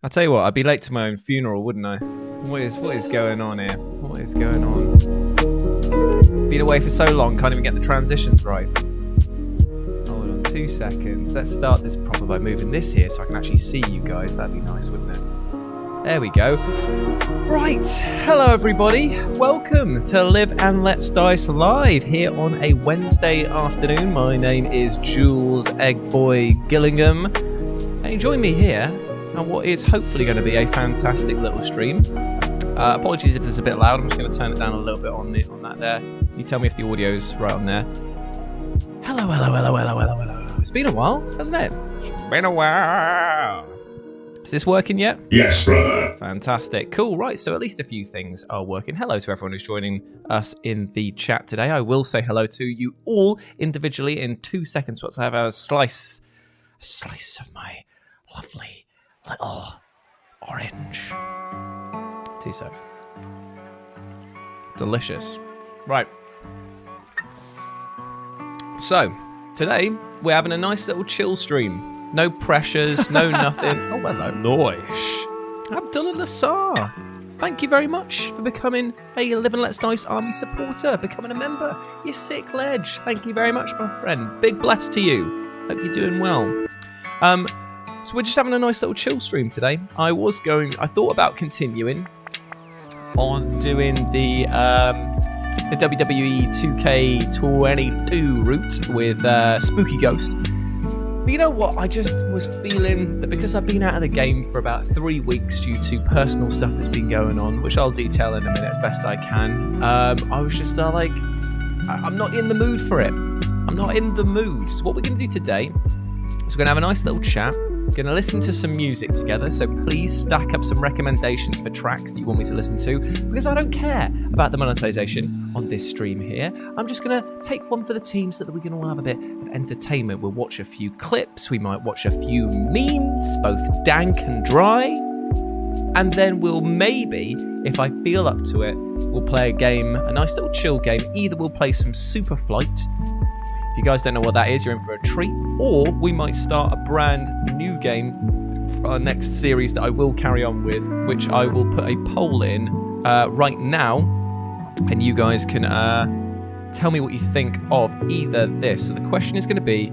I'll tell you what, I'd be late to my own funeral, wouldn't I? What is going on here? What is going on? Been away for so long, can't even get the transitions right. Hold on 2 seconds. Let's start this proper by moving this here so I can actually see you guys. That'd be nice, wouldn't it? There we go. Right, hello everybody. Welcome to Live and Let's Dice Live here on a Wednesday afternoon. My name is Jules Eggboy Gillingham. And join me here on what is hopefully going to be a fantastic little stream. Apologies if this is a bit loud. I'm just going to turn it down a little bit on that there. You tell me if the audio's right on there. Hello. It's been a while, hasn't it? It's been a while. Is this working yet? Yes, brother. Fantastic. Cool. Right, so at least a few things are working. Hello to everyone who's joining us in the chat today. I will say hello to you all individually in 2 seconds once I have a slice of my lovely little orange. 2 seconds. Delicious. Right. So, today we're having a nice little chill stream. No pressures, no nothing. Oh, hello. Nice. Abdullah Nassar. Thank you very much for becoming a Live and Let's Dice Army supporter, becoming a member. You sick ledge. Thank you very much, my friend. Big bless to you. Hope you're doing well. So we're just having a nice little chill stream today. I thought about continuing on doing the WWE 2K22 route with Spooky Ghost. But you know what? I just was feeling that because I've been out of the game for about 3 weeks due to personal stuff that's been going on, which I'll detail in a minute as best I can, I was just like, I'm not in the mood for it. I'm not in the mood. So what we're going to do today is we're going to have a nice little chat. We're going to listen to some music together, so please stack up some recommendations for tracks that you want me to listen to, because I don't care about the monetization on this stream here. I'm just going to take one for the team so that we can all have a bit of entertainment. We'll watch a few clips, we might watch a few memes, both dank and dry, and then we'll maybe, if I feel up to it, we'll play a game, a nice little chill game. Either we'll play some Super Flight. If you guys don't know what that is, you're in for a treat. Or we might start a brand new game for our next series that I will carry on with, which I will put a poll in right now. And you guys can tell me what you think of either this. So the question is going to be,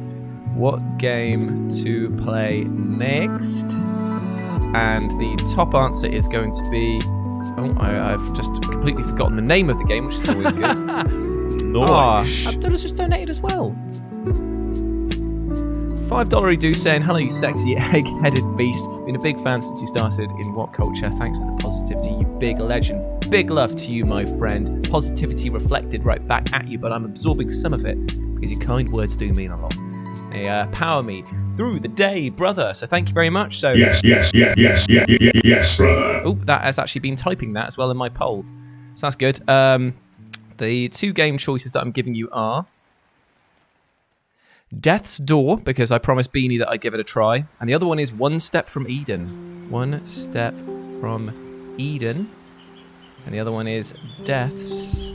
what game to play next? And the top answer is going to be... Oh, I've just completely forgotten the name of the game, which is always good. Nice. Abdullah's just donated as well. $5 Edu saying, hello you sexy egg-headed beast. Been a big fan since you started in What Culture. Thanks for the positivity, you big legend. Big love to you, my friend. Positivity reflected right back at you, but I'm absorbing some of it because your kind words do mean a lot. They power me through the day, brother. So thank you very much. So yes, brother. Oh, that has actually been typing that as well in my poll. So that's good. The two game choices that I'm giving you are Death's Door, because I promised Beanie that I'd give it a try. And the other one is One Step from Eden. One Step from Eden. And the other one is Death's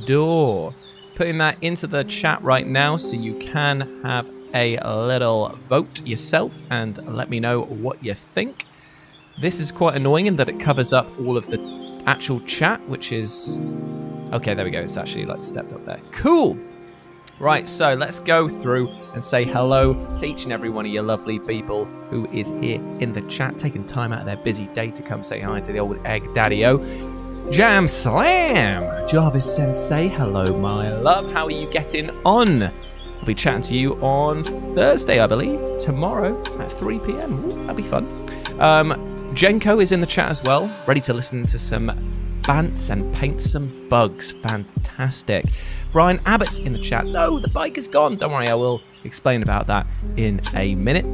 Door. Putting that into the chat right now so you can have a little vote yourself and let me know what you think. This is quite annoying in that it covers up all of the actual chat, which is... Okay, there we go. It's actually like stepped up there. Cool. Right, so let's go through and say hello to each and every one of you lovely people who is here in the chat, taking time out of their busy day to come say hi to the old Egg Daddy-O. Jam Slam! Jarvis Sensei, hello, my love. How are you getting on? I'll be chatting to you on Thursday, I believe. Tomorrow at 3 p.m. Ooh, that'll be fun. Jenko is in the chat as well, ready to listen to some bants and paint some bugs. Fantastic. Brian Abbott's in the chat. No, the bike is gone. Don't worry, I will explain about that in a minute.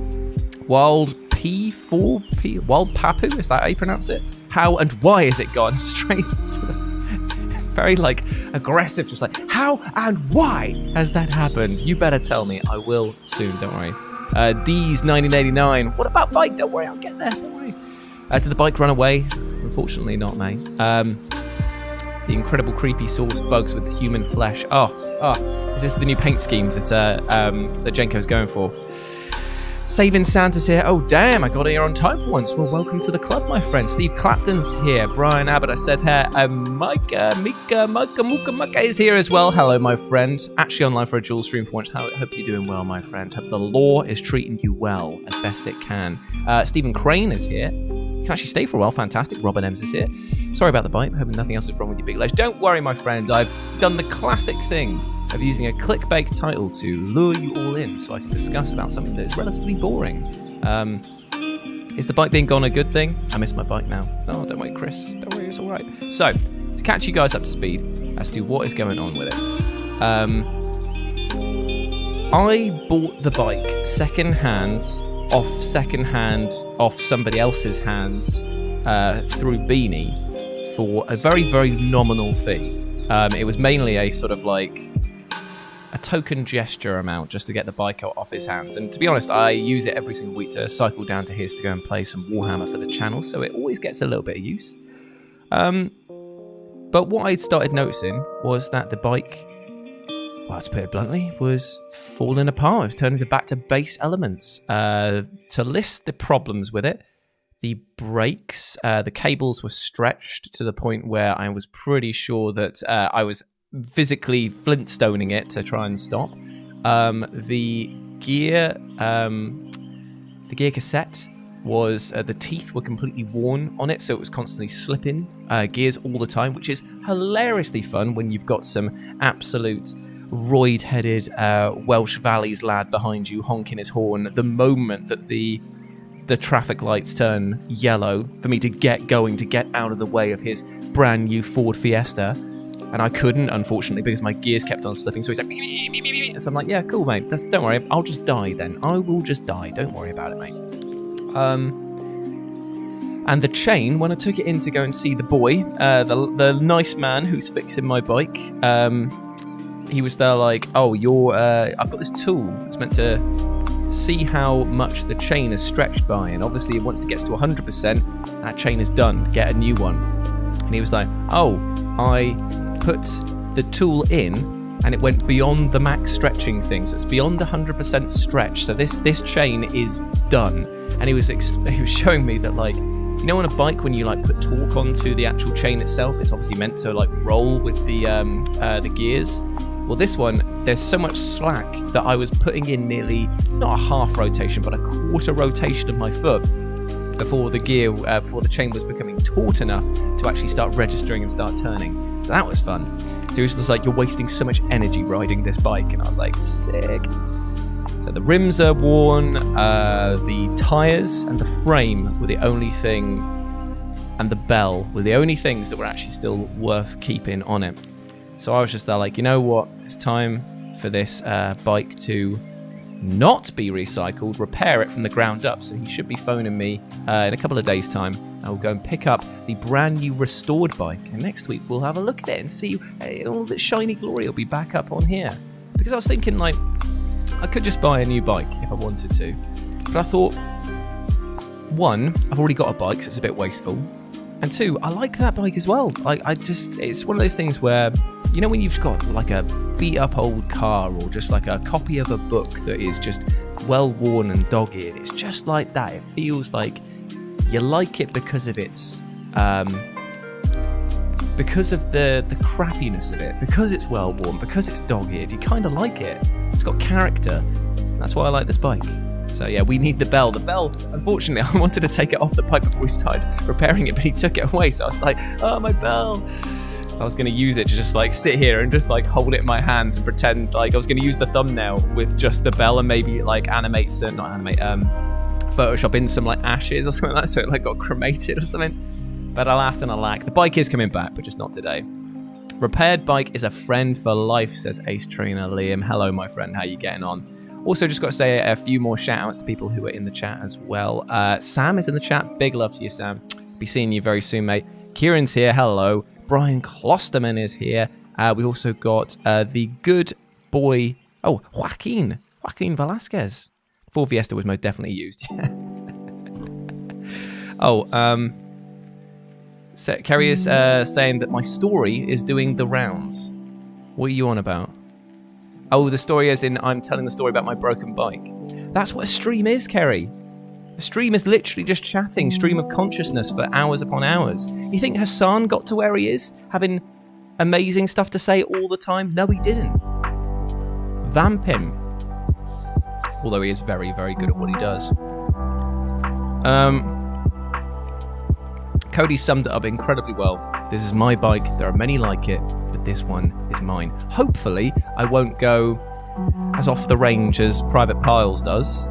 Wild P4P, Wild Papu, is that how you pronounce it? How and why is it gone? Straight to the very like aggressive, just like how and why has that happened? You better tell me. I will soon, don't worry. D's 1989. What about bike? Don't worry, I'll get there. Don't worry. Did the bike run away? Unfortunately not, mate. The incredible creepy sauce bugs with human flesh. Oh, is this the new paint scheme that Jenko's going for? Saving Santa's here. Oh, damn, I got here on time for once. Well, welcome to the club, my friend. Steve Clapton's here. Brian Abbott, I said here. Micah is here as well. Hello, my friend. Actually online for a Jules stream for once. Hope you're doing well, my friend. Hope the law is treating you well as best it can. Stephen Crane is here. You can actually stay for a while. Fantastic. Robin Ems is here. Sorry about the bite. Hoping nothing else is wrong with your big legs. Don't worry, my friend. I've done the classic thing of using a clickbait title to lure you all in so I can discuss about something that is relatively boring. Is the bike being gone a good thing? I miss my bike now. Oh, don't worry, Chris. Don't worry, it's all right. So, to catch you guys up to speed as to what is going on with it. I bought the bike second-hand off somebody else's hands through Beanie for a very, very nominal fee. It was mainly a sort of like a token gesture amount just to get the bike out off his hands. And to be honest, I use it every single week to cycle down to his to go and play some Warhammer for the channel, so it always gets a little bit of use. But what I started noticing was that the bike, well, to put it bluntly, was falling apart. It was turning back to base elements. To list the problems with it, the brakes, the cables were stretched to the point where I was pretty sure that I was physically flintstoning it to try and stop. The gear cassette was, the teeth were completely worn on it, so it was constantly slipping gears all the time, which is hilariously fun when you've got some absolute roid-headed Welsh Valleys lad behind you honking his horn the moment that the traffic lights turn yellow for me to get going, to get out of the way of his brand new Ford Fiesta. And I couldn't, unfortunately, because my gears kept on slipping. So he's like, so I'm like, yeah, cool, mate. Don't worry. I'll just die then. I will just die. Don't worry about it, mate. And the chain, when I took it in to go and see the boy, the nice man who's fixing my bike, he was there like, oh, I've got this tool. It's meant to see how much the chain is stretched by. And obviously, once it gets to 100%, that chain is done. Get a new one. And he was like, oh, I put the tool in and it went beyond the max stretching thing, so it's beyond 100% stretch, so this chain is done. And he was showing me that, like, you know, on a bike when you like put torque onto the actual chain itself, it's obviously meant to like roll with the gears. Well, this one, there's so much slack that I was putting in nearly not a half rotation but a quarter rotation of my foot before the chain was becoming taut enough to actually start registering and start turning. So that was fun. So it was just like, you're wasting so much energy riding this bike, and I was like, sick. So the rims are worn, the tyres and the frame were the only thing, and the bell were the only things that were actually still worth keeping on it. So I was just there like, you know what, it's time for this bike to not be recycled, repair it from the ground up. So he should be phoning me in a couple of days' time. I will go and pick up the brand new restored bike, and next week we'll have a look at it and see all the shiny glory will be back up on here. Because I was thinking, like, I could just buy a new bike if I wanted to, but I thought, one, I've already got a bike, so it's a bit wasteful, and two, I like that bike as well. It's one of those things where, you know, when you've got like a beat up old car or just like a copy of a book that is just well worn and dog-eared, it's just like that. It feels like you like it because of its because of the crappiness of it, because it's well worn, because it's dog-eared. You kind of like it. It's got character. That's why I like this bike. So yeah, we need the bell. The bell, unfortunately, I wanted to take it off the bike before we started repairing it, but he took it away. So I was like, oh, my bell. I was going to use it to just like sit here and just like hold it in my hands and pretend like I was going to use the thumbnail with just the bell and maybe like Photoshop in some like ashes or something like that, so it like got cremated or something. But alas and alack, the bike is coming back, but just not today. Repaired bike is a friend for life, says Ace Trainer Liam. Hello, my friend. How you getting on? Also, just got to say a few more shout outs to people who are in the chat as well. Sam is in the chat. Big love to you, Sam. Be seeing you very soon, mate. Kieran's here. Hello. Brian Klosterman is here. We also got the good boy. Oh, Joaquin Velasquez. Ford Fiesta was most definitely used. Kerry is saying that my story is doing the rounds. What are you on about? Oh, the story as in I'm telling the story about my broken bike. That's what a stream is, Kerry. A stream is literally just chatting, stream of consciousness for hours upon hours. You think Hassan got to where he is, having amazing stuff to say all the time? No, he didn't. Vamp him. Although he is very, very good at what he does. Cody summed it up incredibly well. This is my bike. There are many like it, but this one is mine. Hopefully, I won't go as off the range as Private Piles does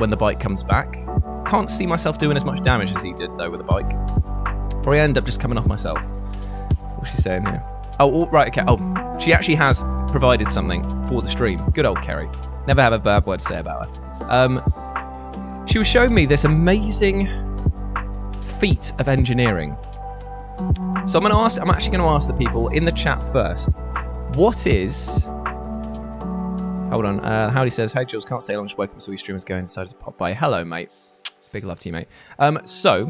when the bike comes back. Can't see myself doing as much damage as he did, though, with the bike. Probably end up just coming off myself. What's she saying here? Oh, right, okay. Oh, she actually has provided something for the stream. Good old Kerry. Never have a bad word to say about her. She was showing me this amazing feat of engineering. So I'm actually going to ask the people in the chat first. What is... Hold on. Howdy says, hey, Jules, can't stay long, just woke up, so we streamers going, decided to pop by. Hello, mate. Big love to you, mate. So,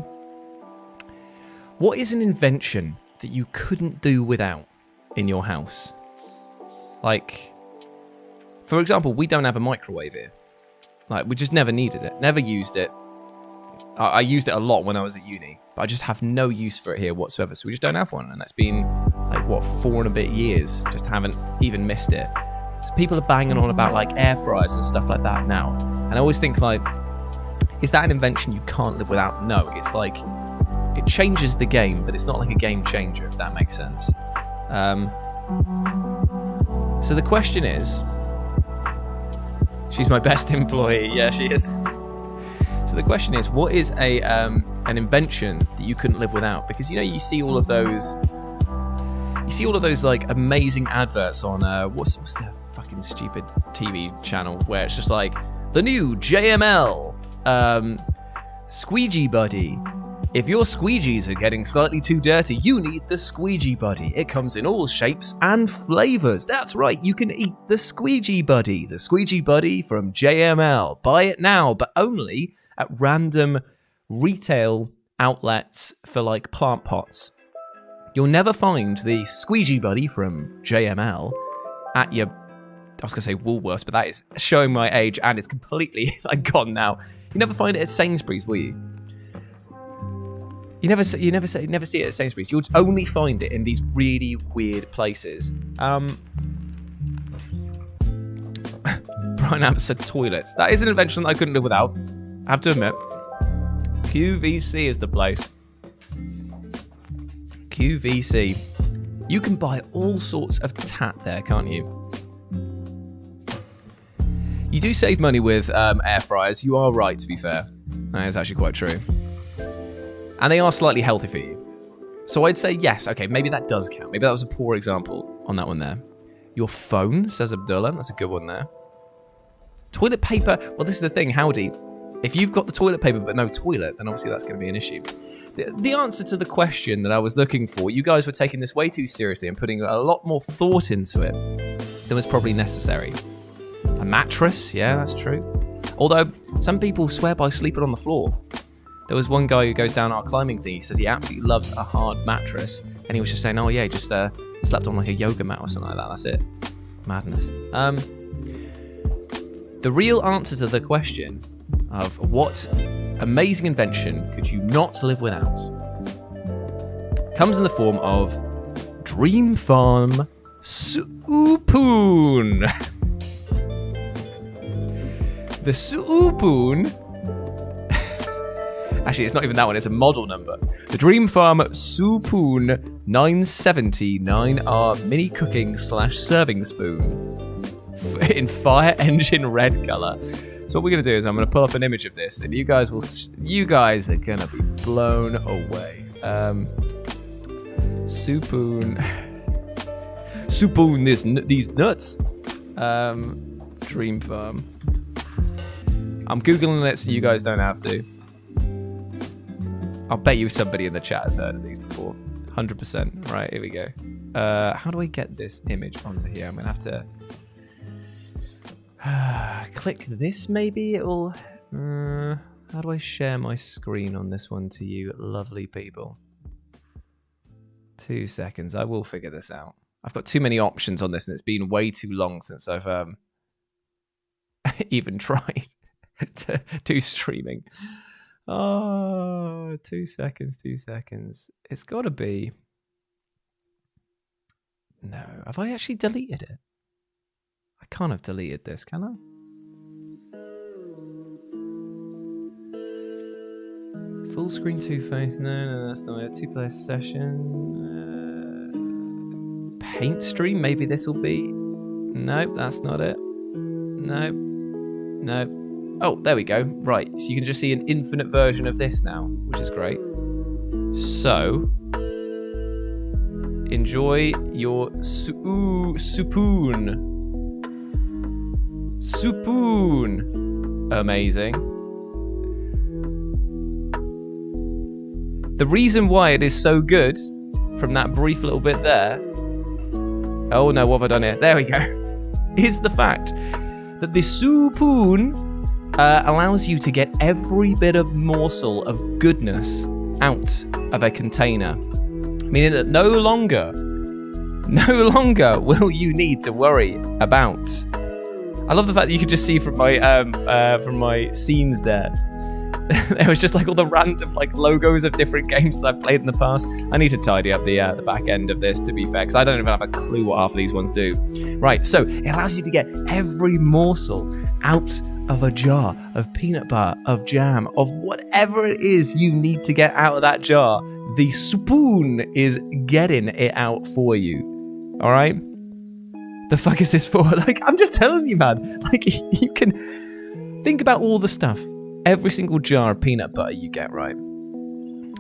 what is an invention that you couldn't do without in your house? Like, for example, we don't have a microwave here. Like, we just never needed it. Never used it. I used it a lot when I was at uni, but I just have no use for it here whatsoever. So we just don't have one. And that's been, like, what, 4 and a bit years. Just haven't even missed it. So people are banging on about, like, air fryers and stuff like that now. And I always think, like, is that an invention you can't live without? No, it's like, it changes the game, but it's not like a game changer, if that makes sense. So the question is, she's my best employee. Yeah, she is. So the question is, what is an invention that you couldn't live without? Because, you know, you see all of those like amazing adverts on what's the fucking stupid TV channel where it's just like the new JML squeegee buddy. If your squeegees are getting slightly too dirty, you need the squeegee buddy. It comes in all shapes and flavors. That's right, you can eat the squeegee buddy. The squeegee buddy from JML. Buy it now, but only at random retail outlets for like plant pots. You'll never find the squeegee buddy from JML at your, I was going to say Woolworths, but that is showing my age and it's completely like gone now. You never find it at Sainsbury's, will you? You never see it at Sainsbury's. You'll only find it in these really weird places. Brian Abbott said toilets. That is an invention that I couldn't live without. I have to admit. QVC is the place. QVC. You can buy all sorts of tat there, can't you? You do save money with air fryers. You are right, to be fair. That is actually quite true. And they are slightly healthy for you. So I'd say yes. Okay, maybe that does count. Maybe that was a poor example on that one there. Your phone, says Abdullah. That's a good one there. Toilet paper. Well, this is the thing, Howdy. If you've got the toilet paper but no toilet, then obviously that's going to be an issue. The answer to the question that I was looking for, you guys were taking this way too seriously and putting a lot more thought into it than was probably necessary. A mattress. Yeah, that's true. Although some people swear by sleeping on the floor. There was one guy who goes down our climbing thing. He says he absolutely loves a hard mattress. And he was just saying, oh yeah, just slept on like a yoga mat or something like that. That's it. Madness. The real answer to the question of what amazing invention could you not live without comes in the form of Dream Farm Supoon. The Supoon... Actually, it's not even that one. It's a model number. The Dream Farm Supoon 970-9R mini cooking / serving spoon in fire engine red color. So what we're gonna do is I'm gonna pull up an image of this, and you guys are gonna be blown away. Supoon these nuts. Dream Farm. I'm googling it so you guys don't have to. I'll bet you somebody in the chat has heard of these before. 100%. Right, here we go. How do I get this image onto here? I'm going to have to click this, maybe. It'll... how do I share my screen on this one to you lovely people? 2 seconds. I will figure this out. I've got too many options on this, and it's been way too long since I've even tried. to streaming. Oh, 2 seconds, 2 seconds. It's got to be... No, have I actually deleted it? I can't have deleted this, can I? Full screen two-face. No, that's not it. Two-player session. Paint stream. Maybe this will be. Nope, that's not it. Nope. Nope. Oh, there we go. Right, so you can just see an infinite version of this now, which is great. So, enjoy your supoon. Supoon. Amazing. The reason why it is so good, from that brief little bit there, oh no, what have I done here? There we go. Is the fact that the supoon allows you to get every bit of morsel of goodness out of a container. Meaning that no longer will you need to worry about. I love the fact that you could just see from my scenes there. There was just like all the random like logos of different games that I've played in the past. I need to tidy up the back end of this, to be fair, because I don't even have a clue what half of these ones do. Right, so it allows you to get every morsel out of a jar of peanut butter, of jam, of whatever it is you need to get out of that jar. The spoon is getting it out for you. All right? The fuck is this for? Like, I'm just telling you, man. Like, you can think about all the stuff. Every single jar of peanut butter you get, right?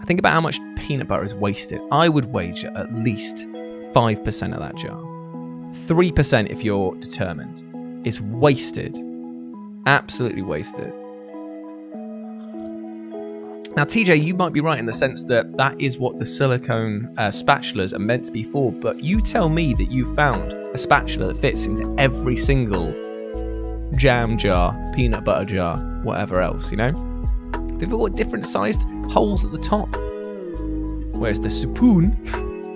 Think about how much peanut butter is wasted. I would wager at least 5% of that jar. 3% if you're determined. Is wasted. Absolutely wasted. Now, TJ, you might be right in the sense that that is what the silicone spatulas are meant to be for, but you tell me that you found a spatula that fits into every single jam jar, peanut butter jar, whatever else, you know? They've all got different sized holes at the top. Whereas the spoon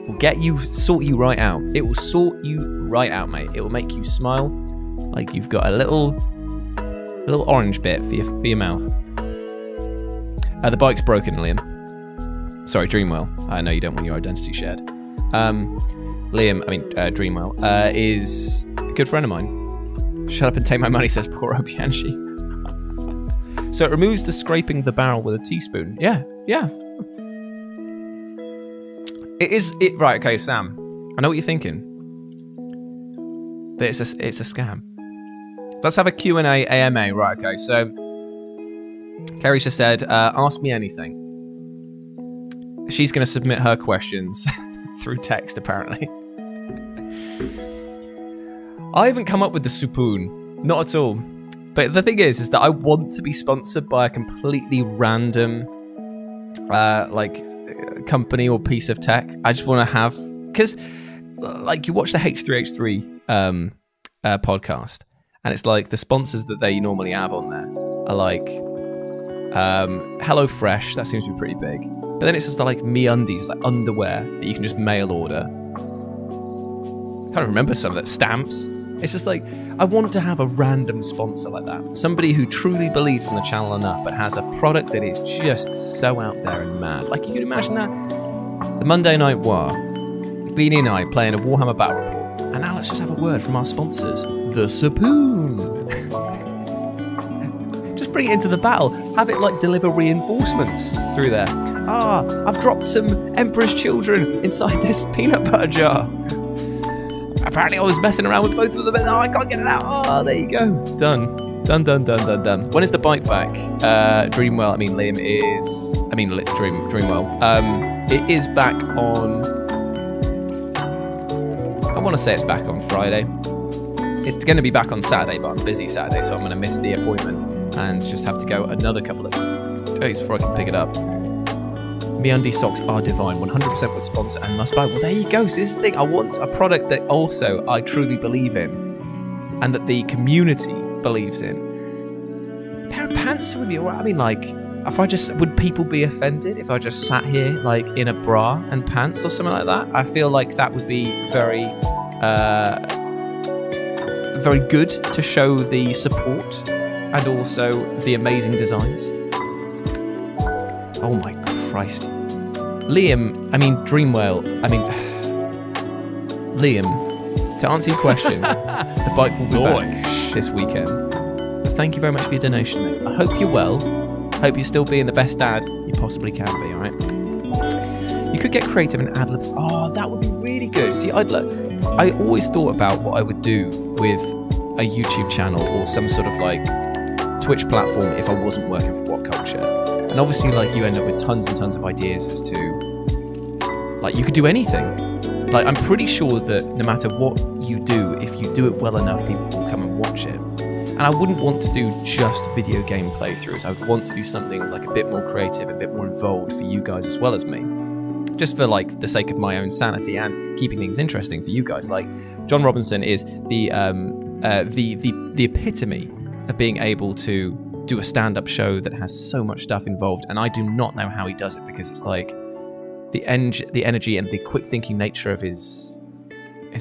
will sort you right out. It will sort you right out, mate. It will make you smile like you've got a little orange bit for your mouth. The bike's broken, Liam. Sorry, Dreamwell. I know you don't want your identity shared. Dreamwell, is a good friend of mine. Shut up and take my money, says poor Obianchi. So it removes the scraping the barrel with a teaspoon. Yeah. Right, okay, Sam. I know what you're thinking. But it's a scam. Let's have a Q&A AMA. Right, okay, so Kerry's just said, ask me anything. She's going to submit her questions through text, apparently. I haven't come up with the supoon. Not at all. But the thing is that I want to be sponsored by a completely random company or piece of tech. I just want to have... Because, like, you watch the H3H3 podcast, and it's like the sponsors that they normally have on there are like HelloFresh. That seems to be pretty big. But then it's just like MeUndies, like underwear that you can just mail order. I can't remember some of that. Stamps. It's just like, I want to have a random sponsor like that. Somebody who truly believes in the channel enough, but has a product that is just so out there and mad. Like, you can imagine that. The Monday Night War. Beanie and I playing a Warhammer Battle Report. And now let's just have a word from our sponsors. The Supoon. Just bring it into the battle. Have it, like, deliver reinforcements through there. I've dropped some Emperor's Children inside this peanut butter jar. Apparently I was messing around with both of them and I can't get it out. There you go. Done. When is the bike back? Dreamwell, Liam is... Dreamwell. It is back on... I want to say it's back on Friday. It's going to be back on Saturday, but I'm busy Saturday, so I'm going to miss the appointment and just have to go another couple of days before I can pick it up. MeUndies socks are divine, 100% with sponsor and must buy. Well, there you go. So this is the thing. I want a product that also I truly believe in and that the community believes in. A pair of pants would be alright. Would people be offended if I just sat here like in a bra and pants or something like that? I feel like that would be very, very good to show the support and also the amazing designs. Oh my Christ. Liam, to answer your question, the bike will be back this weekend. But thank you very much for your donation, mate. I hope you're well. Hope you're still being the best dad you possibly can be, alright? You could get creative and ad lib. Oh, that would be really good. See, I always thought about what I would do with a YouTube channel or some sort of like Twitch platform if I wasn't working for What Culture. And obviously, like, you end up with tons and tons of ideas as to, like, you could do anything. Like, I'm pretty sure that no matter what you do, if you do it well enough, people will come and watch it. And I wouldn't want to do just video game playthroughs. I would want to do something like a bit more creative, a bit more involved for you guys as well as me. Just for like the sake of my own sanity and keeping things interesting for you guys. Like, John Robinson is the epitome of being able to do a stand-up show that has so much stuff involved, and I do not know how he does it, because it's like the energy and the quick thinking nature of his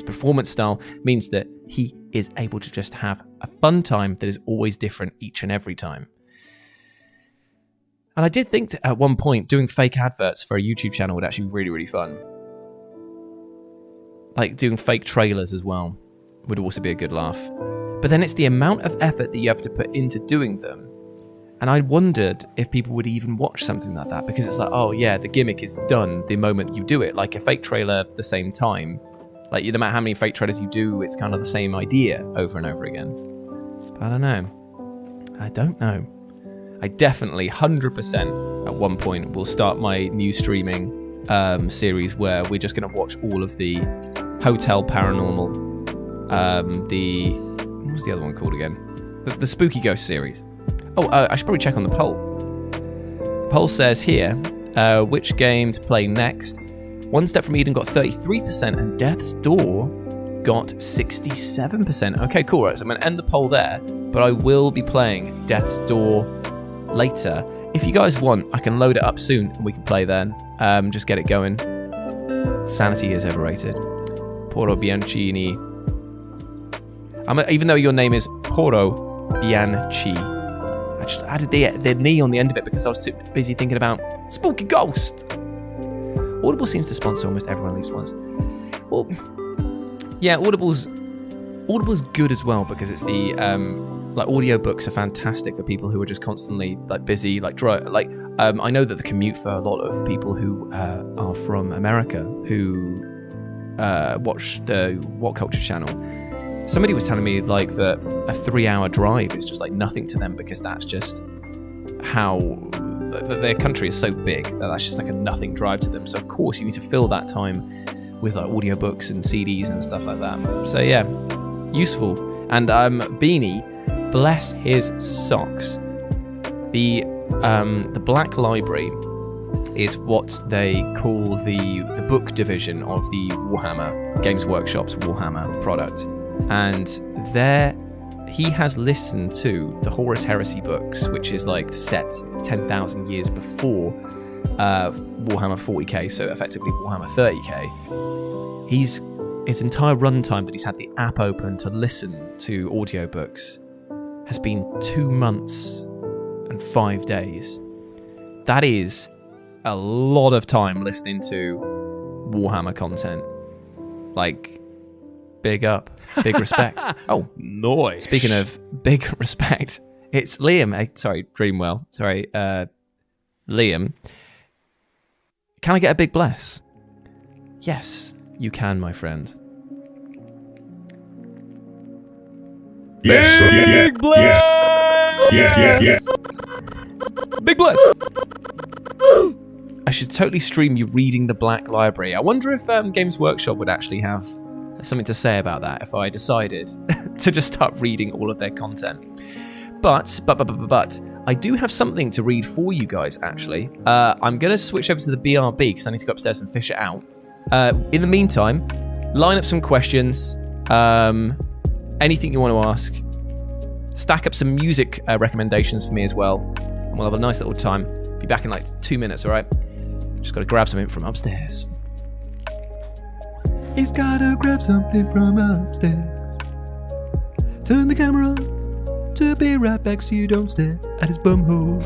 performance style means that he is able to just have a fun time that is always different each and every time. And I did think at one point doing fake adverts for a YouTube channel would actually be really, really fun. Like doing fake trailers as well would also be a good laugh. But then it's the amount of effort that you have to put into doing them. And I wondered if people would even watch something like that, because it's like, oh yeah, the gimmick is done the moment you do it. Like a fake trailer at the same time. Like, no matter how many fake trailers you do, it's kind of the same idea over and over again. But I don't know. I definitely 100% at one point will start my new streaming series where we're just going to watch all of the Hotel Paranormal, what was the other one called again? The Spooky Ghost series. Oh, I should probably check on the poll. The poll says here, which game to play next? One Step from Eden got 33% and Death's Door got 67%. Okay, cool. Right, so I'm going to end the poll there, but I will be playing Death's Door later. If you guys want, I can load it up soon and we can play then. Just get it going. Sanity is overrated. Poro Bianchini. Even though your name is Poro Bianchi, I just added the knee on the end of it because I was too busy thinking about Spooky Ghost. Audible seems to sponsor almost everyone at least once. Well, yeah, Audible's good as well because it's the like audiobooks are fantastic for people who are just constantly like busy, like I know that the commute for a lot of people who are from America who watch the What Culture channel. Somebody was telling me like that a 3-hour drive is just like nothing to them because that's just how their country is so big that that's just like a nothing drive to them. So of course you need to fill that time with like audiobooks and CDs and stuff like that. So yeah, useful. And Beanie, bless his socks. The Black Library is what they call the book division of the Warhammer Games Workshop's Warhammer product. And there he has listened to the Horus Heresy books, which is like set 10,000 years before Warhammer 40k, so effectively Warhammer 30k. His entire runtime that he's had the app open to listen to audiobooks has been 2 months and 5 days. That is a lot of time listening to Warhammer content. Like, big up, big respect. Oh, nice. Speaking of big respect, it's Liam. Dreamwell. Liam. Can I get a big bless? Yes, you can, my friend. Yes, big bless. Yes. Big bless. I should totally stream you reading the Black Library. I wonder if Games Workshop would actually have something to say about that if I decided to just start reading all of their content. But I do have something to read for you guys, actually. I'm going to switch over to the BRB because I need to go upstairs and fish it out. In the meantime, line up some questions. Anything you want to ask. Stack up some music recommendations for me as well. And we'll have a nice little time. Be back in like 2 minutes, all right? Just got to grab something from upstairs. He's gotta grab something from upstairs. Turn the camera on. to be right back so you don't stare at his bumhole.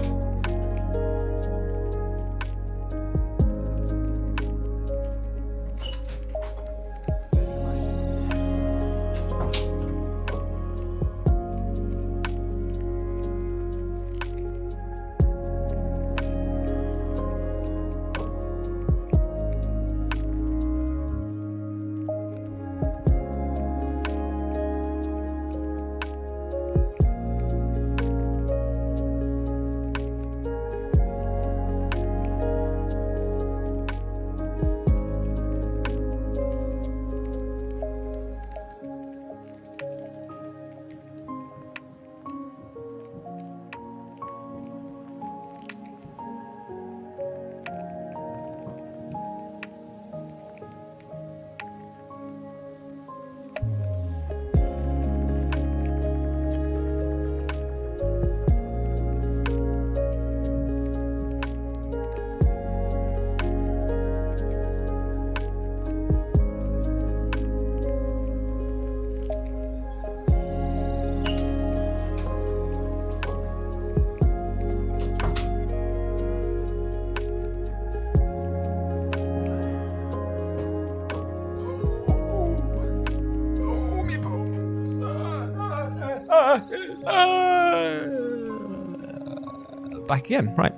Back again, right.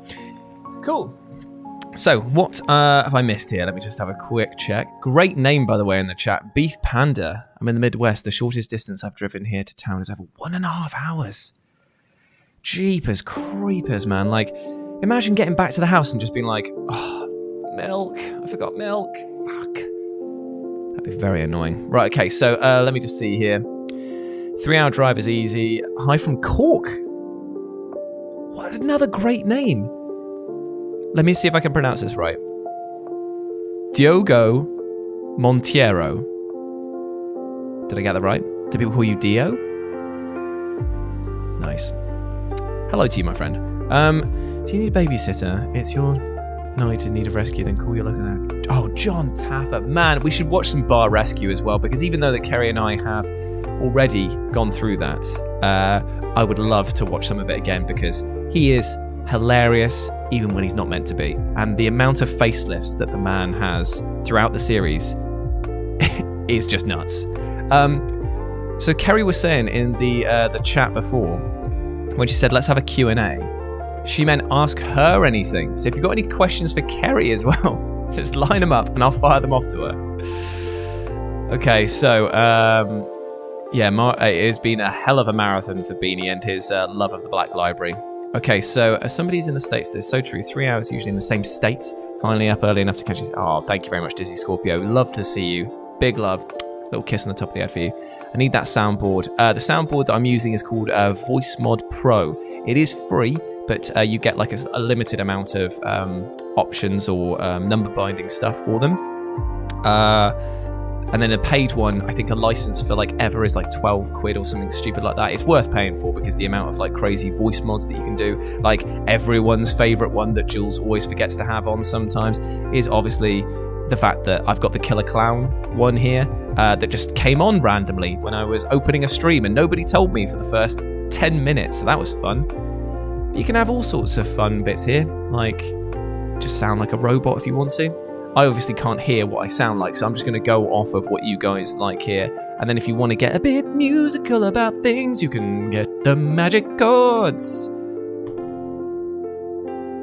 Cool. So, what have I missed here? Let me just have a quick check. Great name, by the way, in the chat. Beef Panda. I'm in the Midwest. The shortest distance I've driven here to town is over 1.5 hours. Jeepers creepers, man. Like, imagine getting back to the house and just being like, oh, milk. I forgot milk. Fuck. That'd be very annoying. Right, okay, so let me just see here. 3-hour drive is easy. Hi from Cork. What another great name. Let me see if I can pronounce this right. Diogo Monteiro. Did I get that right? Do people call you Dio? Nice. Hello to you, my friend. Do you need a babysitter? It's your night in need of rescue, then call your local... Oh, John Taffer. Man, we should watch some Bar Rescue as well, because even though that Kerry and I have already gone through that, I would love to watch some of it again, because he is hilarious even when he's not meant to be. And the amount of facelifts that the man has throughout the series is just nuts. So Kerry was saying in the chat before, when she said, let's have a Q&A, she meant ask her anything. So if you've got any questions for Kerry as well, just line them up and I'll fire them off to her. Okay, so yeah, it has been a hell of a marathon for Beanie and his love of the Black Library. Okay, so as somebody's in the States, that's so true. 3 hours usually in the same state. Finally up early enough to catch you. Oh, thank you very much, Dizzy Scorpio. Love to see you. Big love. Little kiss on the top of the head for you. I need that soundboard. The soundboard that I'm using is called Voice Mod Pro. It is free, but you get like a limited amount of options or number binding stuff for them. And then a paid one, I think a license for like ever is like 12 quid or something stupid like that. It's worth paying for because the amount of like crazy voice mods that you can do, like everyone's favorite one that Jules always forgets to have on sometimes, is obviously the fact that I've got the Killer Clown one here that just came on randomly when I was opening a stream and nobody told me for the first 10 minutes. So that was fun. You can have all sorts of fun bits here, like just sound like a robot if you want to. I obviously can't hear what I sound like, so I'm just going to go off of what you guys like here. And then if you want to get a bit musical about things, you can get the magic chords.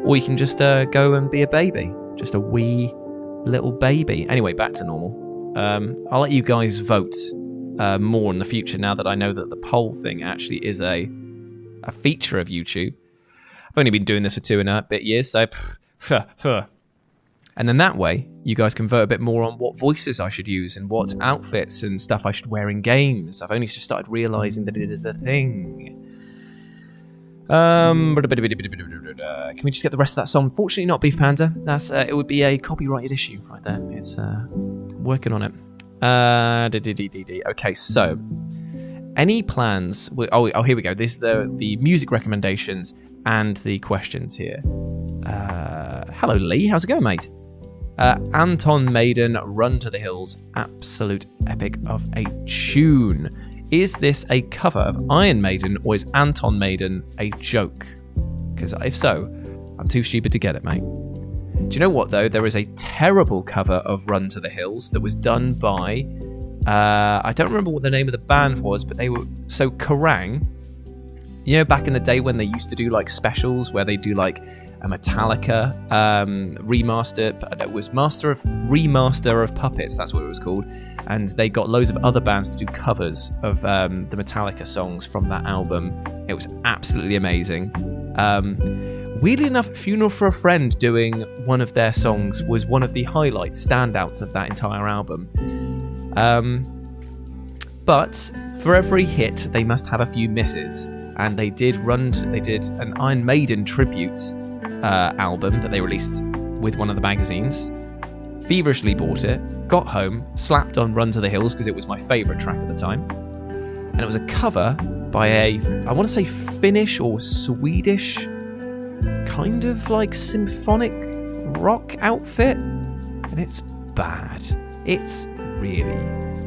Or you can just go and be a baby. Just a wee little baby. Anyway, back to normal. I'll let you guys vote more in the future now that I know that the poll thing actually is a feature of YouTube. I've only been doing this for 2.5 bit years, so... And then that way, you guys can vote a bit more on what voices I should use and what outfits and stuff I should wear in games. I've only just started realising that it is a thing. Can we just get the rest of that song? Fortunately not, Beef Panda. That's it would be a copyrighted issue right there. It's working on it. Okay, so any plans? Oh, here we go. This is the music recommendations and the questions here. Hello, Lee. How's it going, mate? Anton Maiden, Run to the Hills. Absolute epic of a tune. Is this a cover of Iron Maiden or is Anton Maiden a joke? Because if so, I'm too stupid to get it, mate. Do you know what, though? There is a terrible cover of Run to the Hills that was done by... I don't remember what the name of the band was, but they were... So, Kerrang! You know, back in the day when they used to do, like, specials where they do, like, a Metallica remaster. It was Remaster of Puppets, that's what it was called. And they got loads of other bands to do covers of the Metallica songs from that album. It was absolutely amazing. Weirdly enough, Funeral for a Friend doing one of their songs was one of the highlights, standouts of that entire album. But for every hit, they must have a few misses. And they did an Iron Maiden tribute album that they released with one of the magazines. Feverishly bought it, got home, slapped on Run to the Hills because it was my favourite track at the time. And it was a cover by I want to say Finnish or Swedish kind of like symphonic rock outfit. And it's bad. It's really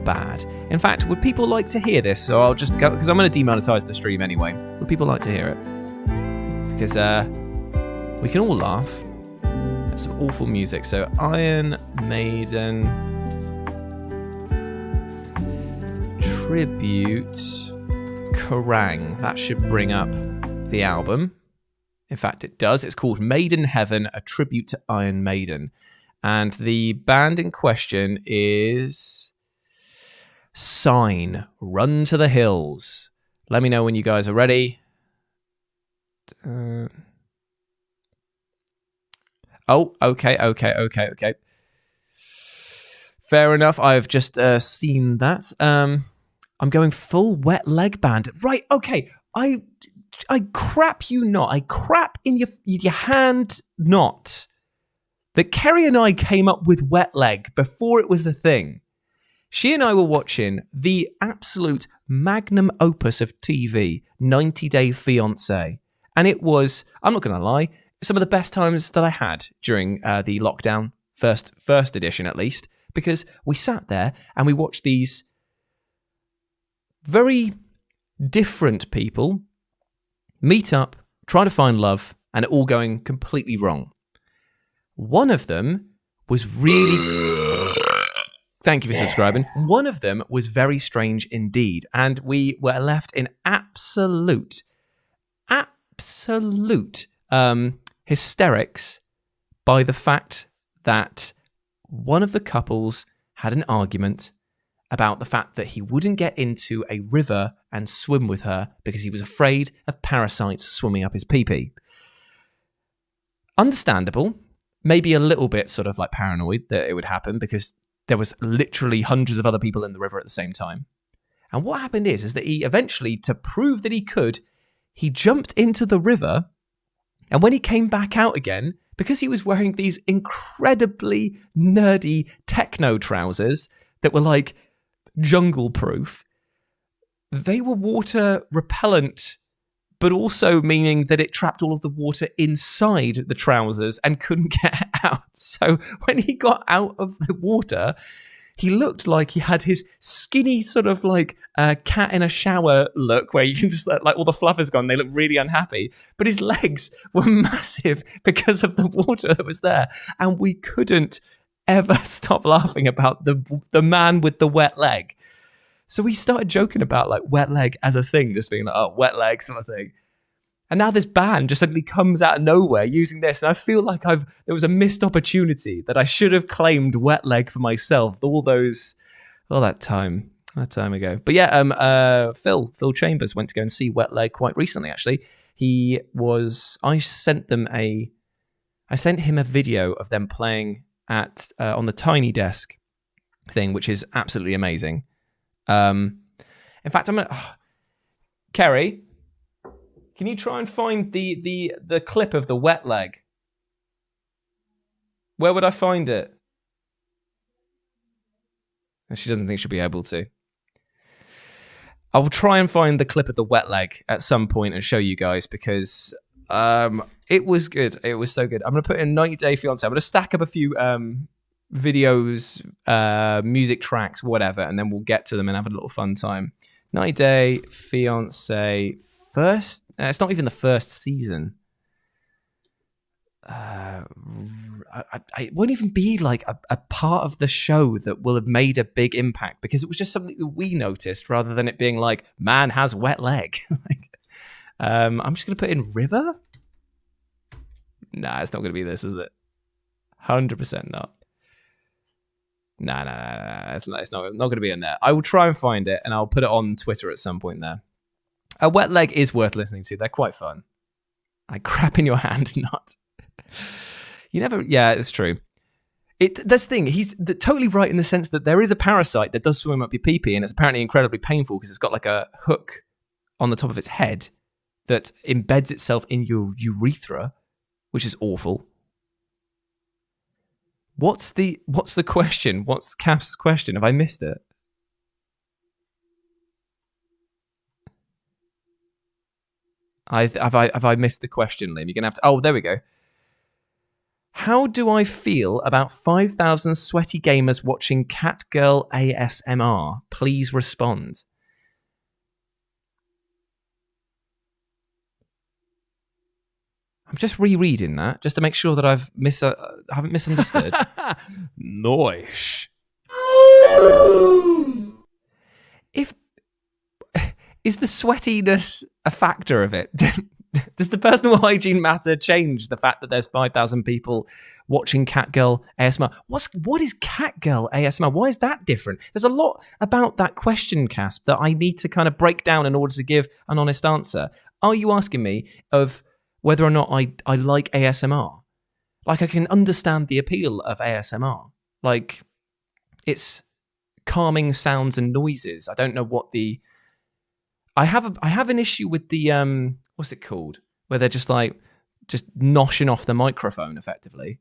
bad. In fact, would people like to hear this? So I'll just go, because I'm going to demonetize the stream anyway. Would people like to hear it? Because we can all laugh at some awful music. So Iron Maiden tribute Kerrang! That should bring up the album. In fact, it does. It's called Made in Heaven, a tribute to Iron Maiden. And the band in question is Sign, Run to the Hills. Let me know when you guys are ready. Okay. Fair enough. I've just seen that. I'm going full Wet Leg Band. Right, okay. I crap you not. I crap in your hand not. That Kerry and I came up with Wet Leg before it was the thing. She and I were watching the absolute magnum opus of TV, 90 Day Fiance. And it was, I'm not going to lie, some of the best times that I had during the lockdown, first edition at least, because we sat there and we watched these very different people meet up, try to find love, and it all going completely wrong. One of them was really... Thank you for subscribing. One of them was very strange indeed, and we were left in absolute hysterics by the fact that one of the couples had an argument about the fact that he wouldn't get into a river and swim with her because he was afraid of parasites swimming up his pee-pee. Understandable, maybe a little bit sort of like paranoid that it would happen because there was literally hundreds of other people in the river at the same time. And what happened is that he eventually, to prove that he could, he jumped into the river, and when he came back out again, because he was wearing these incredibly nerdy techno trousers that were like jungle proof, they were water repellent, but also meaning that it trapped all of the water inside the trousers and couldn't get out. So when he got out of the water, he looked like he had his skinny sort of like cat in a shower look where you can just like all the fluff is gone. They look really unhappy, but his legs were massive because of the water that was there. And we couldn't ever stop laughing about the man with the wet leg. So we started joking about like wet leg as a thing, just being like, oh, wet leg sort of thing. And now this band just suddenly comes out of nowhere using this. And I feel like there was a missed opportunity that I should have claimed wet leg for myself all that time ago. But yeah, Phil Chambers went to go and see Wet Leg quite recently, actually. I sent him a video of them playing at on the Tiny Desk thing, which is absolutely amazing. In fact, Kerry, can you try and find the clip of the Wet Leg? Where would I find it? She doesn't think she'll be able to. I will try and find the clip of the Wet Leg at some point and show you guys because it was good. It was so good. I'm going to put in 90 Day Fiance. I'm going to stack up a few videos, music tracks, whatever, and then we'll get to them and have a little fun time. 90 Day Fiance first. It's not even the first season. It won't even be like a part of the show that will have made a big impact because it was just something that we noticed rather than it being like, man has wet leg. I'm just going to put in river. Nah, it's not going to be this, is it? 100% not. Nah. It's not going to be in there. I will try and find it and I'll put it on Twitter at some point there. A wet leg is worth listening to. They're quite fun. I crap in your hand, not. You never. Yeah, it's true. This thing, he's totally right in the sense that there is a parasite that does swim up your pee-pee, and it's apparently incredibly painful because it's got like a hook on the top of its head that embeds itself in your urethra, which is awful. What's the question? What's Kath's question? Have I missed it? Have I missed the question, Liam? You're gonna have to. Oh, there we go. How do I feel about 5,000 sweaty gamers watching Catgirl ASMR? Please respond. I'm just rereading that just to make sure that I haven't misunderstood. Nice. Is the sweatiness a factor of it? Does the personal hygiene matter change the fact that there's 5,000 people watching Catgirl ASMR? What is Catgirl ASMR? Why is that different? There's a lot about that question, Casp, that I need to kind of break down in order to give an honest answer. Are you asking me of whether or not I like ASMR? Like, I can understand the appeal of ASMR. Like, it's calming sounds and noises. I don't know what the... I have an issue with the what's it called, where they're just noshing off the microphone effectively.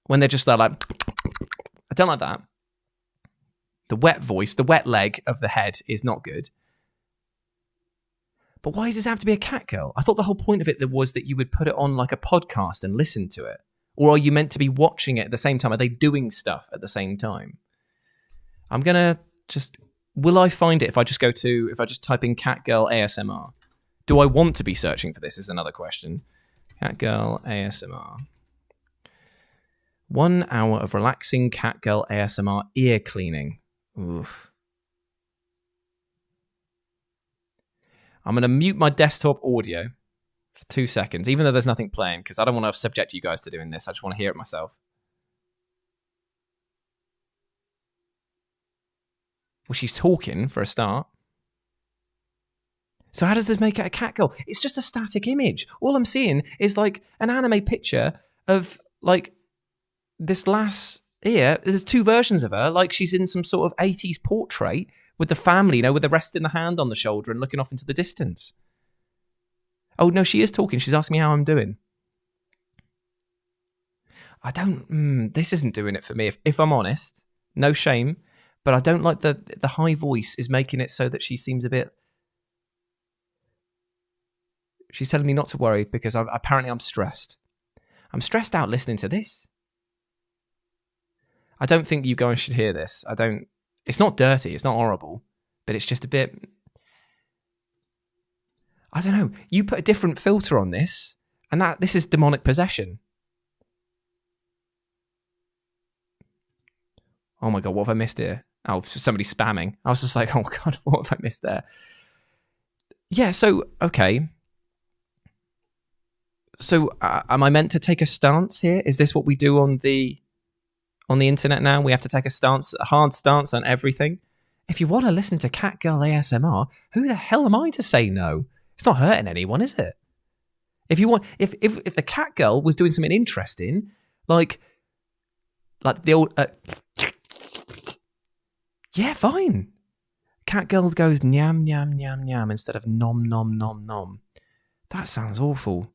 When they're just like, I don't like that. The wet voice, the wet leg of the head is not good. But why does it have to be a Catgirl? I thought the whole point of it was that you would put it on like a podcast and listen to it. Or are you meant to be watching it at the same time? Are they doing stuff at the same time? I'm gonna just. Will I find it if I just type in Catgirl ASMR? Do I want to be searching for this is another question. Catgirl ASMR. 1 hour of relaxing Catgirl ASMR ear cleaning. Oof. I'm going to mute my desktop audio for 2 seconds, even though there's nothing playing, because I don't want to subject you guys to doing this. I just want to hear it myself. Well, she's talking for a start. So how does this make it a Catgirl? It's just a static image. All I'm seeing is like an anime picture of like this lass here. There's 2 versions of her. Like she's in some sort of 80s portrait with the family, you know, with the resting the hand on the shoulder and looking off into the distance. Oh, no, she is talking. She's asking me how I'm doing. This isn't doing it for me. If I'm honest, no shame. But I don't like the high voice is making it so that she seems a bit... She's telling me not to worry because apparently I'm stressed. I'm stressed out listening to this. I don't think you guys should hear this. It's not dirty. It's not horrible. But it's just a bit... I don't know. You put a different filter on this and this is demonic possession. Oh my God, what have I missed here? Oh, somebody spamming. I was just like, oh God, what have I missed there? Yeah, so, okay. So, am I meant to take a stance here? Is this what we do on the internet now? We have to take a hard stance on everything? If you want to listen to Catgirl ASMR, who the hell am I to say no? It's not hurting anyone, is it? If you want, if the Catgirl was doing something interesting, like the old... yeah, fine. Catgirl goes nyam, nyam, nyam, nyam instead of nom, nom, nom, nom. That sounds awful.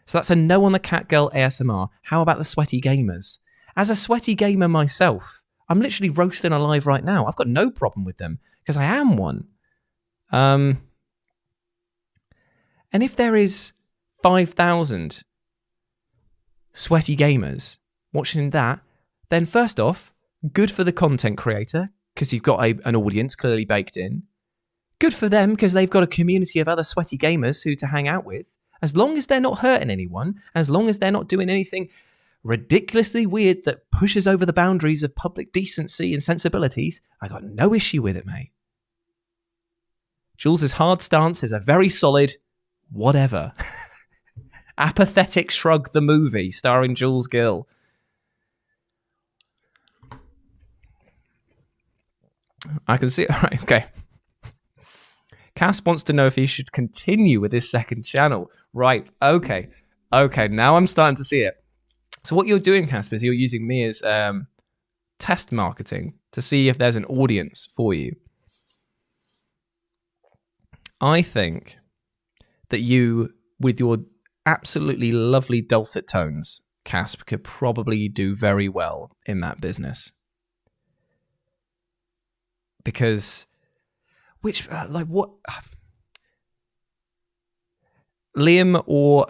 So that's a no on the Catgirl ASMR. How about the sweaty gamers? As a sweaty gamer myself, I'm literally roasting alive right now. I've got no problem with them because I am one. And if there is 5,000 sweaty gamers watching that, then first off, good for the content creator. because you've got an audience clearly baked in. Good for them, because they've got a community of other sweaty gamers who to hang out with. As long as they're not hurting anyone, as long as they're not doing anything ridiculously weird that pushes over the boundaries of public decency and sensibilities, I got no issue with it, mate. Jules' hard stance is a very solid whatever. Apathetic Shrug the movie, starring Jules Gill. I can see. All right, okay. Cass wants to know if he should continue with his second channel. Right, okay. Okay, now I'm starting to see it. So what you're doing, Cass, is you're using me as test marketing to see if there's an audience for you. I think that you, with your absolutely lovely dulcet tones, Casp, could probably do very well in that business. Because, what? Liam or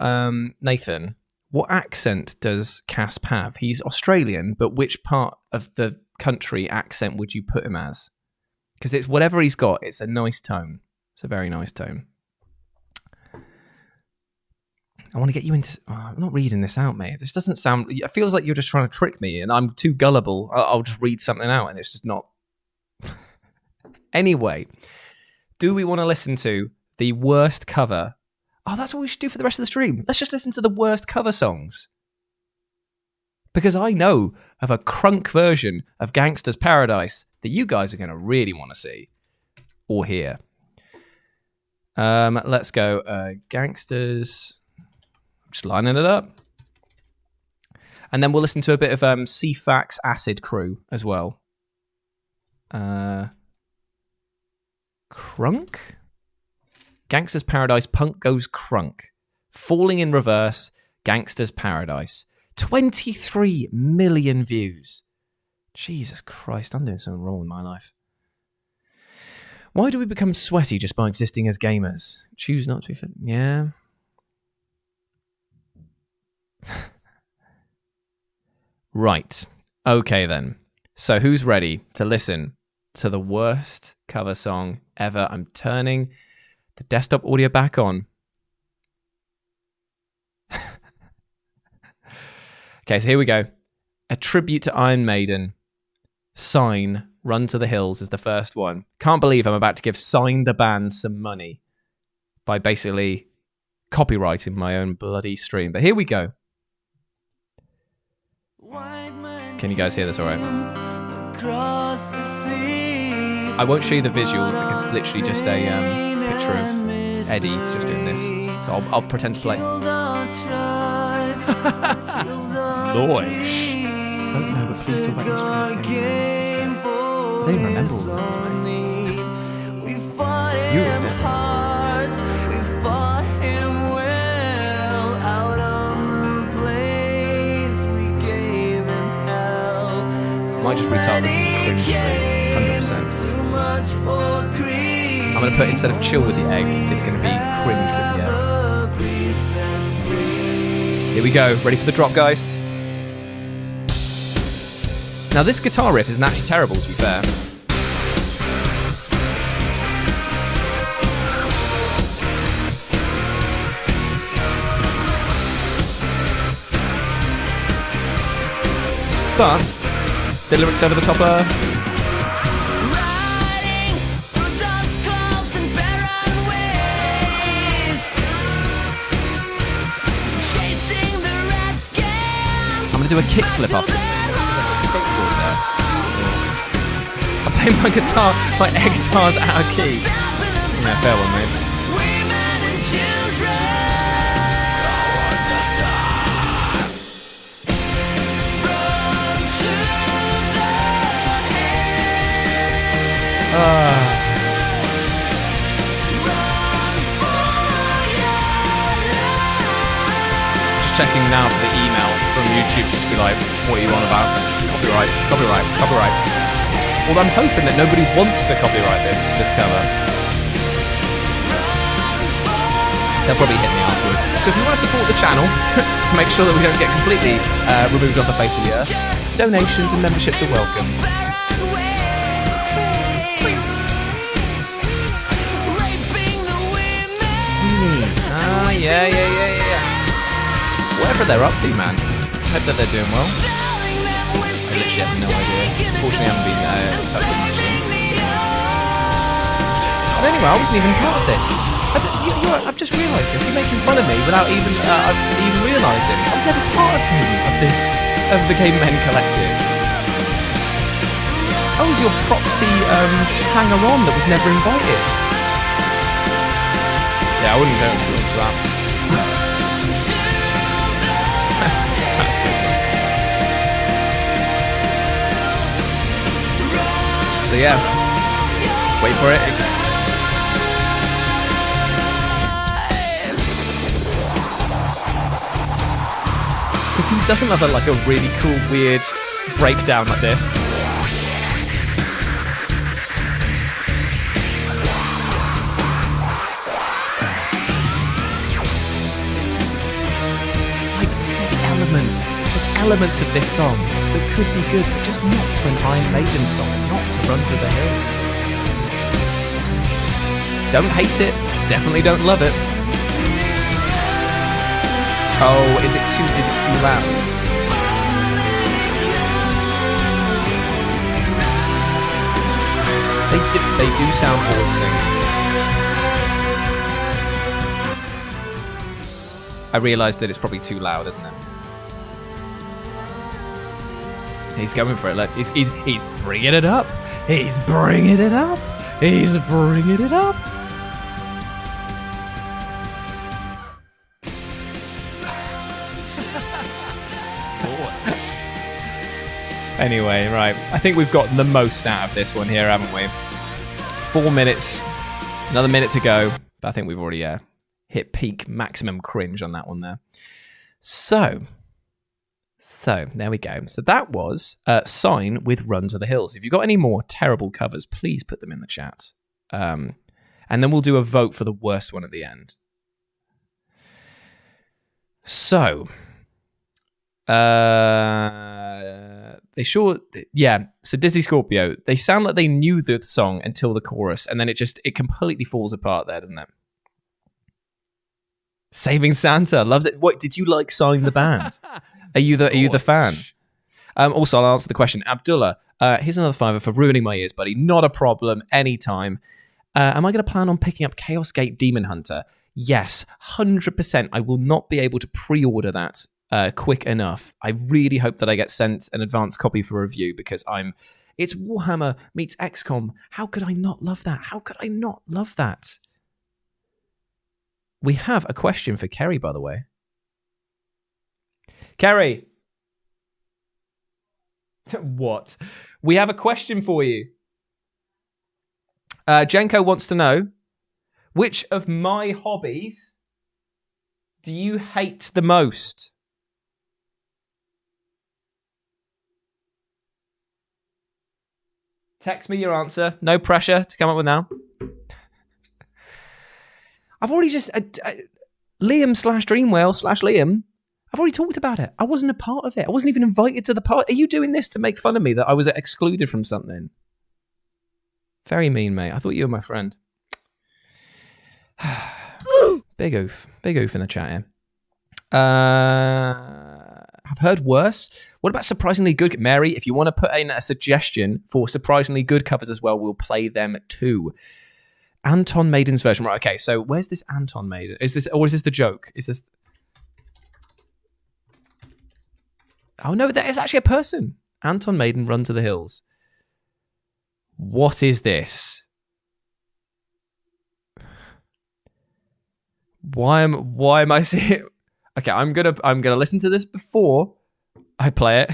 Nathan, what accent does Casp have? He's Australian, but which part of the country accent would you put him as? Because it's whatever he's got, it's a nice tone. It's a very nice tone. I want to get you into... Oh, I'm not reading this out, mate. This doesn't sound... It feels like you're just trying to trick me, and I'm too gullible. I'll just read something out, and it's just not... Anyway, do we want to listen to the worst cover? Oh, that's what we should do for the rest of the stream. Let's just listen to the worst cover songs. Because I know of a crunk version of Gangsta's Paradise that you guys are going to really want to see or hear. Let's go. Gangsters. Just lining it up. And then we'll listen to a bit of Cfax Acid Crew as well. Crunk? Gangsta's Paradise, Punk Goes Crunk. Falling in Reverse, Gangsta's Paradise. 23 million views. Jesus Christ, I'm doing something wrong with my life. Why do we become sweaty just by existing as gamers? Choose not to be fit. Yeah. Right. Okay then. So who's ready to listen to the worst cover song ever? I'm turning the desktop audio back on. Okay, so here we go. A tribute to Iron Maiden. Sign, Run to the Hills is the first one. Can't believe I'm about to give Sign the band some money by basically copyrighting my own bloody stream. But here we go. Can you guys hear this all right? I won't show you the visual because it's literally just a picture of Eddie just doing this. So I'll pretend to play. Noish. I don't know, but please talk about history. I don't even remember all that, mate. You remember. Might just retell this is a cringe stream, 100%. I'm going to put, instead of chill with the egg, it's going to be cringe with the egg. Here we go. Ready for the drop, guys? Now, this guitar riff isn't actually terrible, to be fair. But the lyrics over the top are... I'm going to do a kickflip after this. I'm playing my guitar, my air guitar's out of key. Yeah, fair one, mate. Just checking now for the email from YouTube just to be like, what are you on about? Copyright. Well, I'm hoping that nobody wants to copyright this cover. They'll probably hit me afterwards. So if you want to support the channel, make sure that we don't get completely removed off the face of the earth, donations and memberships are welcome. Yeah. Whatever they're up to, man. Hope that they're doing well. I literally have no idea. Unfortunately, I haven't been in touch with much of them. But anyway, I wasn't even part of this. I've just realised this. You're making fun of me without even realising. I was never part of the Game Men Collective. I was your proxy hanger-on that was never invited. Yeah, I wouldn't go into that. So yeah, wait for it. Because who doesn't have a really cool, weird breakdown like this? There's elements of this song that could be good, but just not to an Iron Maiden song, not to Run Through the Hills. Don't hate it, definitely don't love it. Oh, is it too loud? They do sound awesome. I realised that it's probably too loud, isn't it? He's going for it. Look, he's bringing it up. He's bringing it up. He's bringing it up. Anyway, right. I think we've got the most out of this one here, haven't we? 4 minutes. Another minute to go. But I think we've already hit peak maximum cringe on that one there. So there we go. So that was Sign with Run to the Hills. If you've got any more terrible covers, please put them in the chat. And then we'll do a vote for the worst one at the end. So, So Dizzy Scorpio, they sound like they knew the song until the chorus, and then it completely falls apart there, doesn't it? Saving Santa loves it. What did you like? Sign the band? Are you the fan? Also, I'll answer the question. Abdullah, here's another $5 for ruining my ears, buddy. Not a problem. Anytime. Am I going to plan on picking up Chaos Gate Demon Hunter? Yes, 100%. I will not be able to pre-order that quick enough. I really hope that I get sent an advanced copy for review because it's Warhammer meets XCOM. How could I not love that? How could I not love that? We have a question for Kerry, by the way. Kerry. What? We have a question for you. Jenko wants to know, which of my hobbies do you hate the most? Text me your answer. No pressure to come up with now. I've already just... Liam/Dreamwhale/Liam. I've already talked about it. I wasn't a part of it. I wasn't even invited to the party. Are you doing this to make fun of me that I was excluded from something? Very mean, mate. I thought you were my friend. Big oof. Big oof in the chat here. I've heard worse. What about surprisingly good? Mary, if you want to put in a suggestion for surprisingly good covers as well, we'll play them too. Anton Maiden's version. Right, okay, so where's this Anton Maiden? Is this the joke? Is this... Oh no, that is actually a person. Anton Maiden, Run to the Hills. What is this? Why am I seeing... Okay, I'm gonna listen to this before I play it.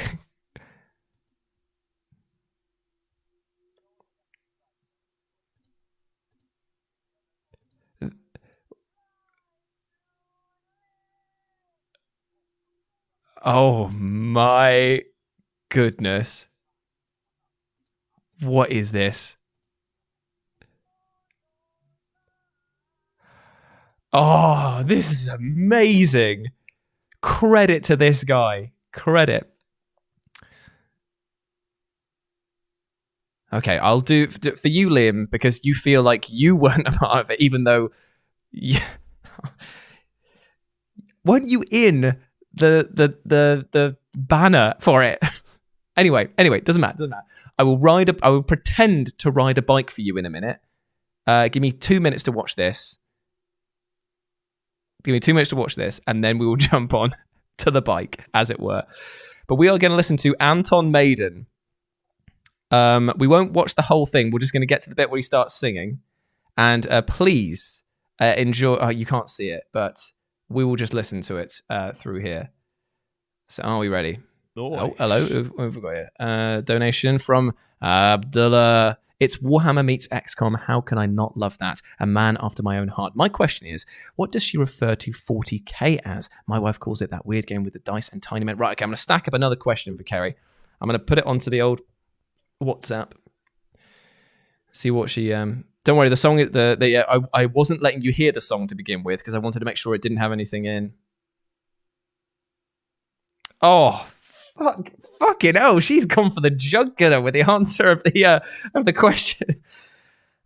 Oh my goodness. What is this? Oh, this is amazing. Credit to this guy. Credit. Okay, I'll do for you, Liam, because you feel like you weren't a part of it, even though... weren't you in the banner for it? Anyway, doesn't matter. I will pretend to ride a bike for you in a minute. Give me 2 minutes to watch this. And then we will jump on to the bike, as it were. But we are going to listen to Anton Maiden. We won't watch the whole thing. We're just going to get to the bit where he starts singing. And please enjoy. Oh, you can't see it, but we will just listen to it through here. So are we ready? Oh, hello. Who have we got here? Donation from Abdullah. It's Warhammer meets XCOM. How can I not love that? A man after my own heart. My question is, what does she refer to 40k as? My wife calls it that weird game with the dice and tiny men. Right, okay, I'm going to stack up another question for Kerry. I'm going to put it onto the old WhatsApp. See what she... Don't worry, the song... I wasn't letting you hear the song to begin with because I wanted to make sure it didn't have anything in. Oh, fucking hell, she's gone for the jugular with the answer of the question.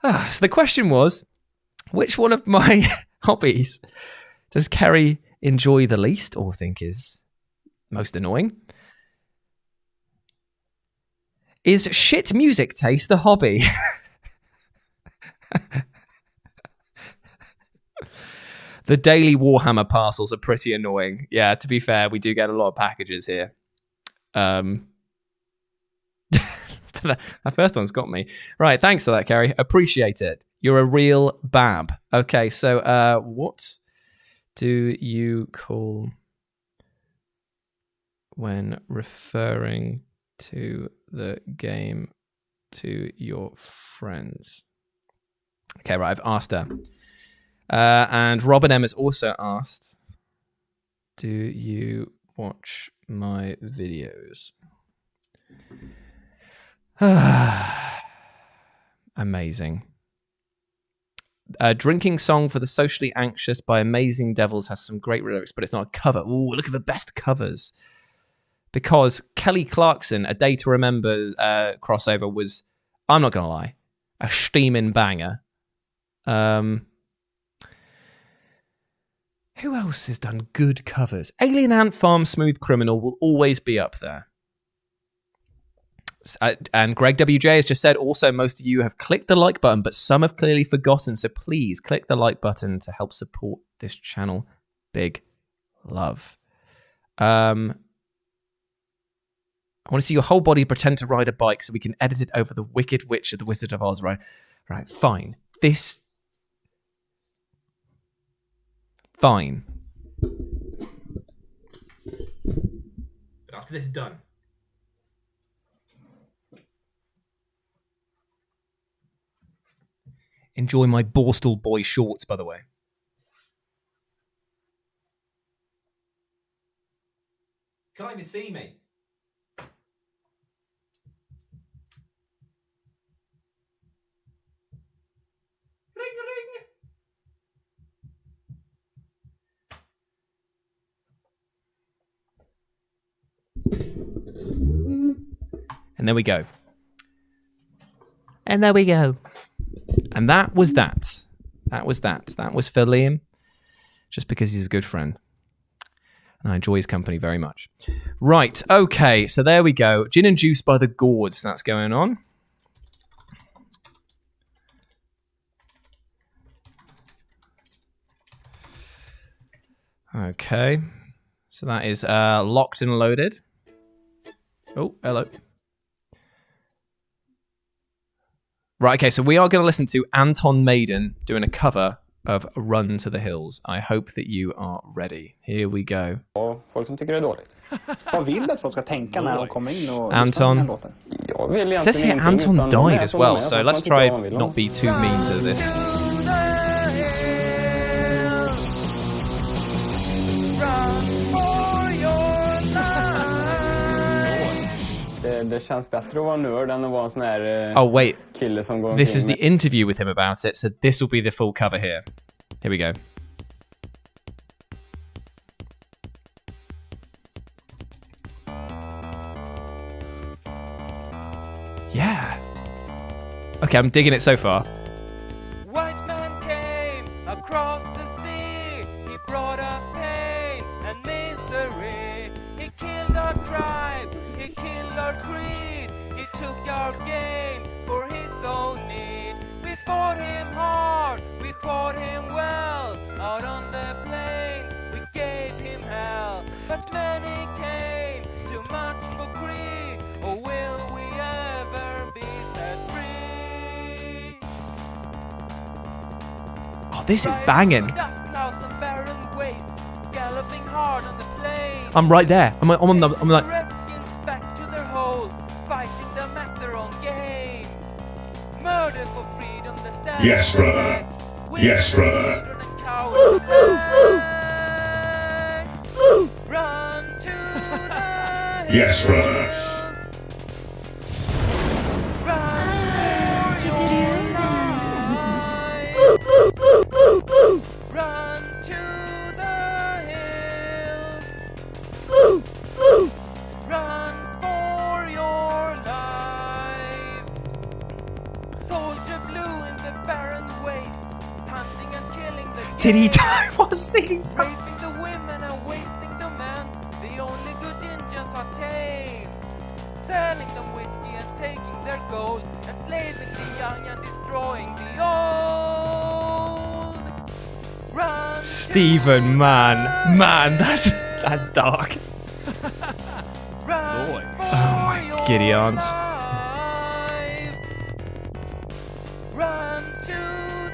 So the question was, which one of my hobbies does Kerry enjoy the least or think is most annoying? Is shit music taste a hobby? The daily Warhammer parcels are pretty annoying. Yeah, to be fair, we do get a lot of packages here. That first one's got me. Right, thanks for that, Kerry. Appreciate it. You're a real bab. Okay, so what do you call when referring to the game to your friends? Okay, right, I've asked her. And Robin M has also asked, do you watch my videos? Amazing. Drinking Song for the Socially Anxious by Amazing Devils has some great lyrics, but it's not a cover. Ooh, look at the best covers. Because Kelly Clarkson, A Day to Remember crossover was, I'm not going to lie, a steaming banger. Who else has done good covers? Alien Ant Farm Smooth Criminal will always be up there. And Greg WJ has just said, also, most of you have clicked the like button, but some have clearly forgotten. So please click the like button to help support this channel. Big love. I want to see your whole body pretend to ride a bike so we can edit it over the Wicked Witch of the Wizard of Oz. Right, fine. Fine. But after this is done. Enjoy my Borstal Boy shorts, by the way. Can't even see me. Ring, ring. And there we go. And there we go. And that was that. That was that. That was for Liam. Just because he's a good friend. And I enjoy his company very much. Right. Okay. So there we go. Gin and Juice by the Gourds. That's going on. Okay. So that is locked and loaded. Oh, hello. Right, okay, so we are going to listen to Anton Maiden doing a cover of Run to the Hills. I hope that you are ready. Here we go. Folk som tycker det är dåligt. Vad vill att folk ska tänka när de kommer in och Anton. It says here Anton died as well, so let's try not be too mean to this. Det känns bättre att vara nörd än att vara en sån här oh wait, kille som går this is the interview with him about it, so this will be the full cover here. Here we go. Yeah. Okay, I'm digging it so far. White man came across the sea. He brought us pain our game for his own need. We fought him hard, we fought him well. Out on the plain, we gave him hell. But many came, too much for greed. Or will we ever be set free? Oh, this is banging. Dust clouds and barren wastes, galloping hard on the plain. I'm right there. I'm like, Reptians back to their holes, fighting them at their own game. Murder for freedom, the stand. Yes, brother. Yes, brother. Run to the Yes, brother. Run for your life. Run to the hills. Run for your lives. Soldier blue in the barren wastes, hunting and killing the did he game. die while singing? Raping the women and wasting the men. The only good Indians are tame. Selling them whiskey and taking their gold. Enslaving the young and destroying the old. Run Stephen, to man, the that's dark. Run Boy. for Oh my your giddy aunt. lives. Run to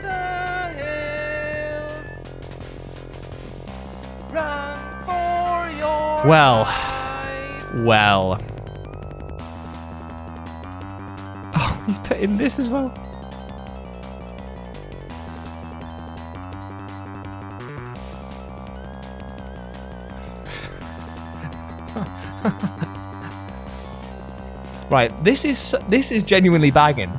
the hills. Run for your Well. lives. Well. Oh, he's put in this as well. Right, this is genuinely bagging.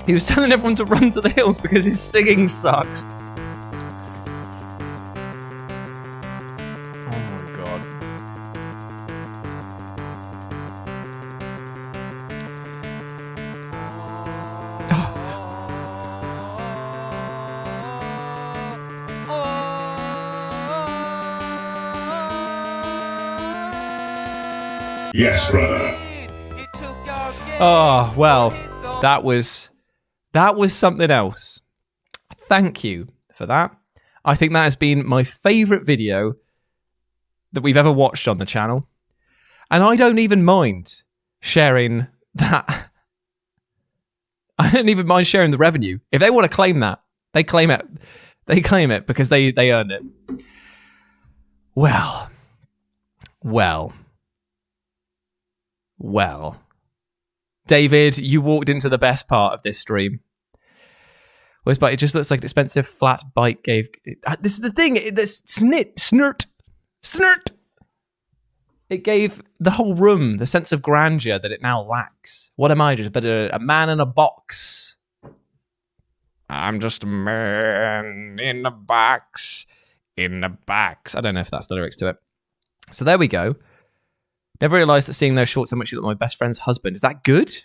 He was telling everyone to run to the hills because his singing sucks. Oh my god. Yes, brother. Oh, well, that was something else. Thank you for that. I think that has been my favourite video that we've ever watched on the channel. And I don't even mind sharing that. I don't even mind sharing the revenue. If they want to claim that, they claim it. They claim it because they earned it. Well. David, you walked into the best part of this stream. But it just looks like an expensive flat bike gave... This is the thing. This snurt. It gave the whole room the sense of grandeur that it now lacks. What am I? Just a man in a box. I'm just a man in a box. In a box. I don't know if that's the lyrics to it. So there we go. Never realised that seeing those shorts so much you look like my best friend's husband. Is that good?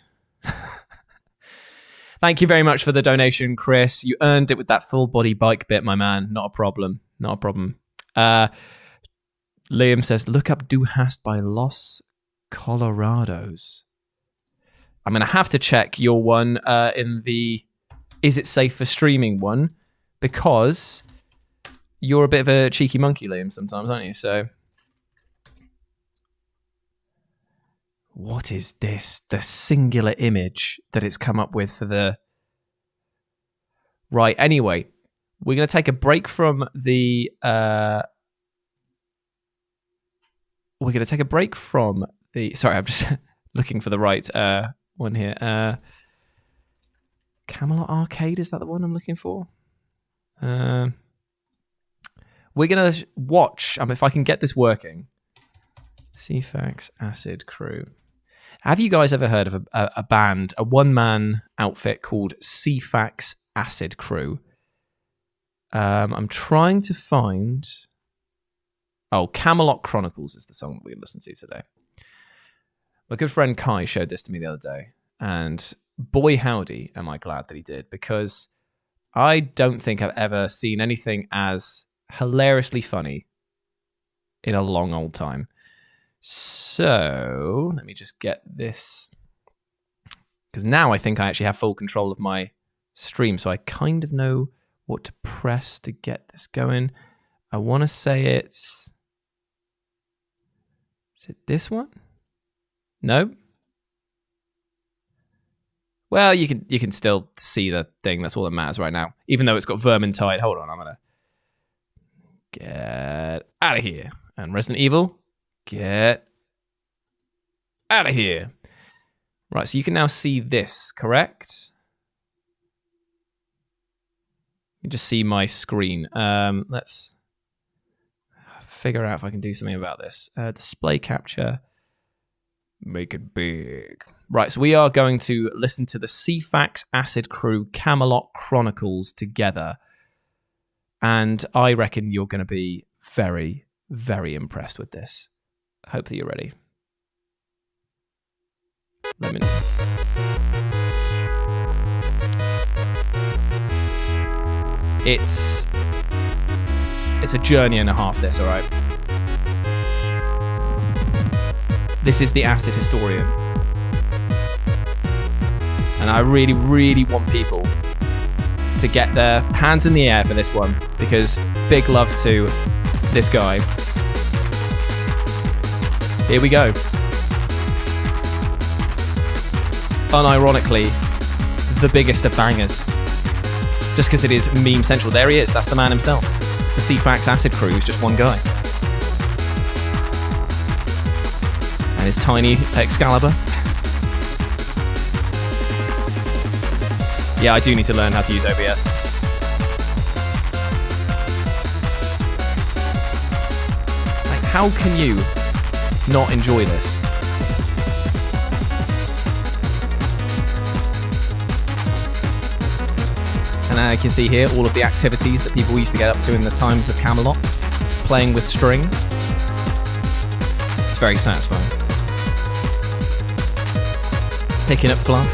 Thank you very much for the donation, Chris. You earned it with that full body bike bit, my man. Not a problem. Liam says, look up Du Hast by Los Colorados. I'm going to have to check your one in the Is It Safe for Streaming one, because you're a bit of a cheeky monkey, Liam, sometimes, aren't you? So... What is this? The singular image that it's come up with for the... Right, anyway, we're going to take a break from the... Sorry, I'm just looking for the right one here. Camelot Arcade, is that the one I'm looking for? We're going to watch, if I can get this working... Cfax Acid Crew. Have you guys ever heard of a band, a one-man outfit called Cfax Acid Crew? I'm trying to find... Oh, Camelot Chronicles is the song that we listened to today. My good friend Kai showed this to me the other day, and boy howdy am I glad that he did, because I don't think I've ever seen anything as hilariously funny in a long old time. So let me just get this, because now I think I actually have full control of my stream, so I kind of know what to press to get this going. I want to say is it this one? No. Well, you can still see the thing. That's all that matters right now. Even though it's got Vermintide. Hold on, I'm gonna get out of here. And Resident Evil, get out of here. Right, so you can now see this, correct? You can just see my screen. Let's figure out if I can do something about this. Display capture. Make it big. Right, so we are going to listen to the Cfax Acid Crew Camelot Chronicles together. And I reckon you're going to be very, very impressed with this. I hope that you're ready. Let me know. It's a journey and a half, this, all right? This is the Acid Historian. And I really, really want people to get their hands in the air for this one, because big love to this guy. Here we go. Unironically, the biggest of bangers. Just because it is meme central. There he is, that's the man himself. The Cfax Acid Crew is just one guy. And his tiny Excalibur. Yeah, I do need to learn how to use OBS. Like, how can you not enjoy this? And I can see here all of the activities that people used to get up to in the times of Camelot. Playing with string. It's very satisfying. Picking up fluff.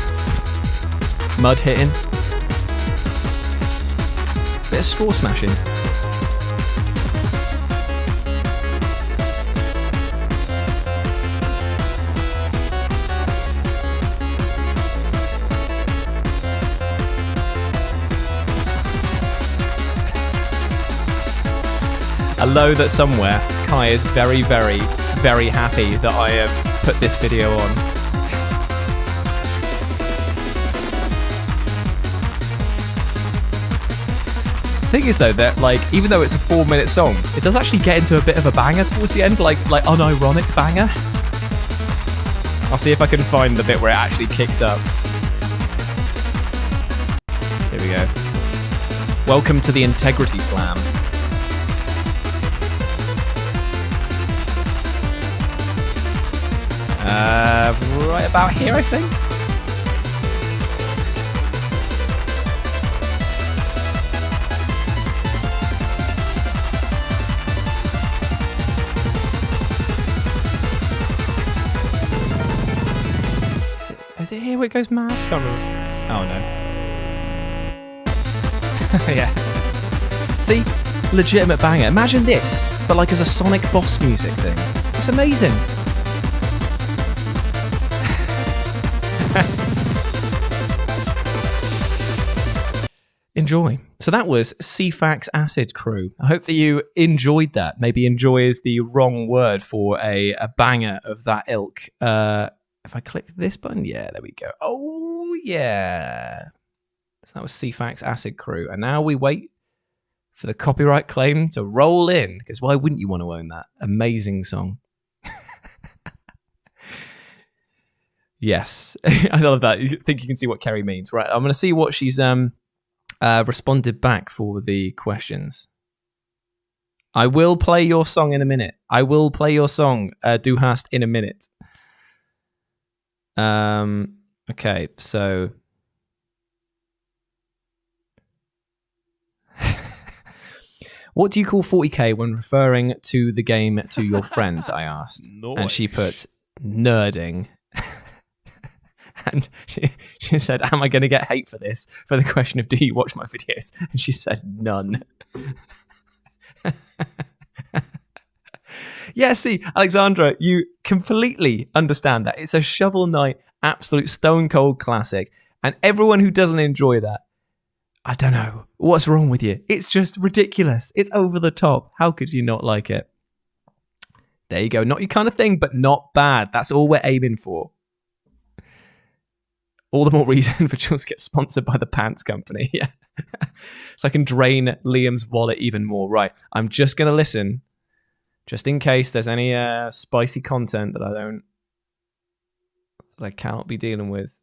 Mud hitting. Bit of straw smashing. I know that somewhere Kai is very, very, very happy that I have put this video on. The thing is though that, like, even though it's a 4-minute song, it does actually get into a bit of a banger towards the end, like unironic banger. I'll see if I can find the bit where it actually kicks up. Here we go. Welcome to the Integrity Slam. Right about here, I think. Is it here where it goes mad? Can't remember. Oh no. Yeah. See? Legitimate banger. Imagine this, but like as a Sonic boss music thing. It's amazing. Enjoy. So that was Cfax Acid Crew. I hope that you enjoyed that. Maybe enjoy is the wrong word for a banger of that ilk. If I click this button, yeah, there we go. Oh, yeah. So that was Cfax Acid Crew. And now we wait for the copyright claim to roll in, because why wouldn't you want to own that? Amazing song. Yes. I love that. You think you can see what Kerry means. Right, I'm going to see what she's responded back for the questions. I will play your song in a minute. I will play your song, Du hast, in a minute. Okay, so... What do you call 40k when referring to the game to your friends, I asked. Nice. And she put, nerding. And she said, am I going to get hate for this? For the question of, do you watch my videos? And she said, none. Yeah, see, Alexandra, you completely understand that. It's a Shovel Knight absolute stone cold classic. And everyone who doesn't enjoy that, I don't know. What's wrong with you? It's just ridiculous. It's over the top. How could you not like it? There you go. Not your kind of thing, but not bad. That's all we're aiming for. All the more reason for Jules to get sponsored by the pants company. Yeah. So I can drain Liam's wallet even more. Right. I'm just going to listen, just in case there's any spicy content that I cannot be dealing with.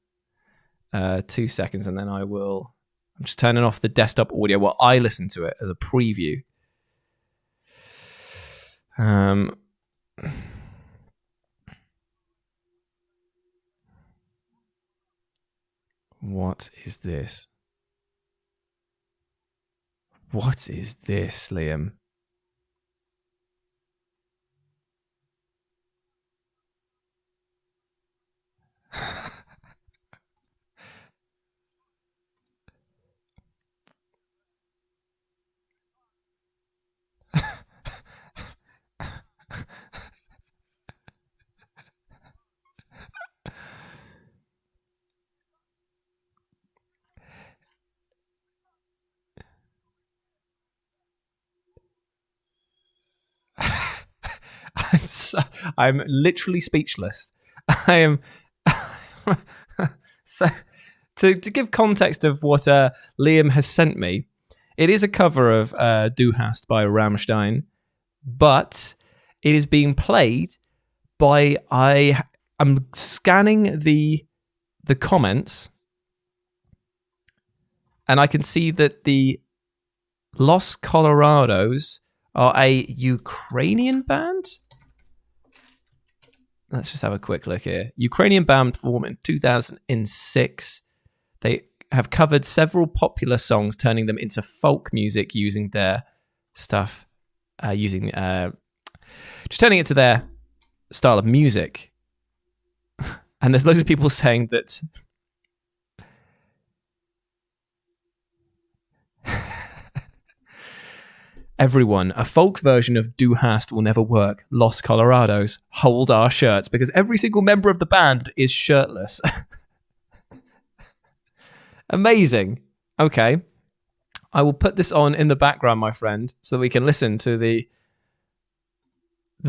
2 seconds, and then I will. I'm just turning off the desktop audio while I listen to it as a preview. What is this? What is this, Liam? I'm literally speechless. I am. So, to give context of what Liam has sent me, it is a cover of Du Hast by Rammstein, but it is being played by. I'm scanning the comments, and I can see that the Los Colorados are a Ukrainian band. Let's just have a quick look here. Ukrainian band formed in 2006. They have covered several popular songs, turning them into folk music using their stuff, just turning it to their style of music. And there's loads of people saying that everyone, a folk version of Du Hast will never work. Los Colorados, hold our shirts, because every single member of the band is shirtless. Amazing. Okay. I will put this on in the background, my friend, so that we can listen to the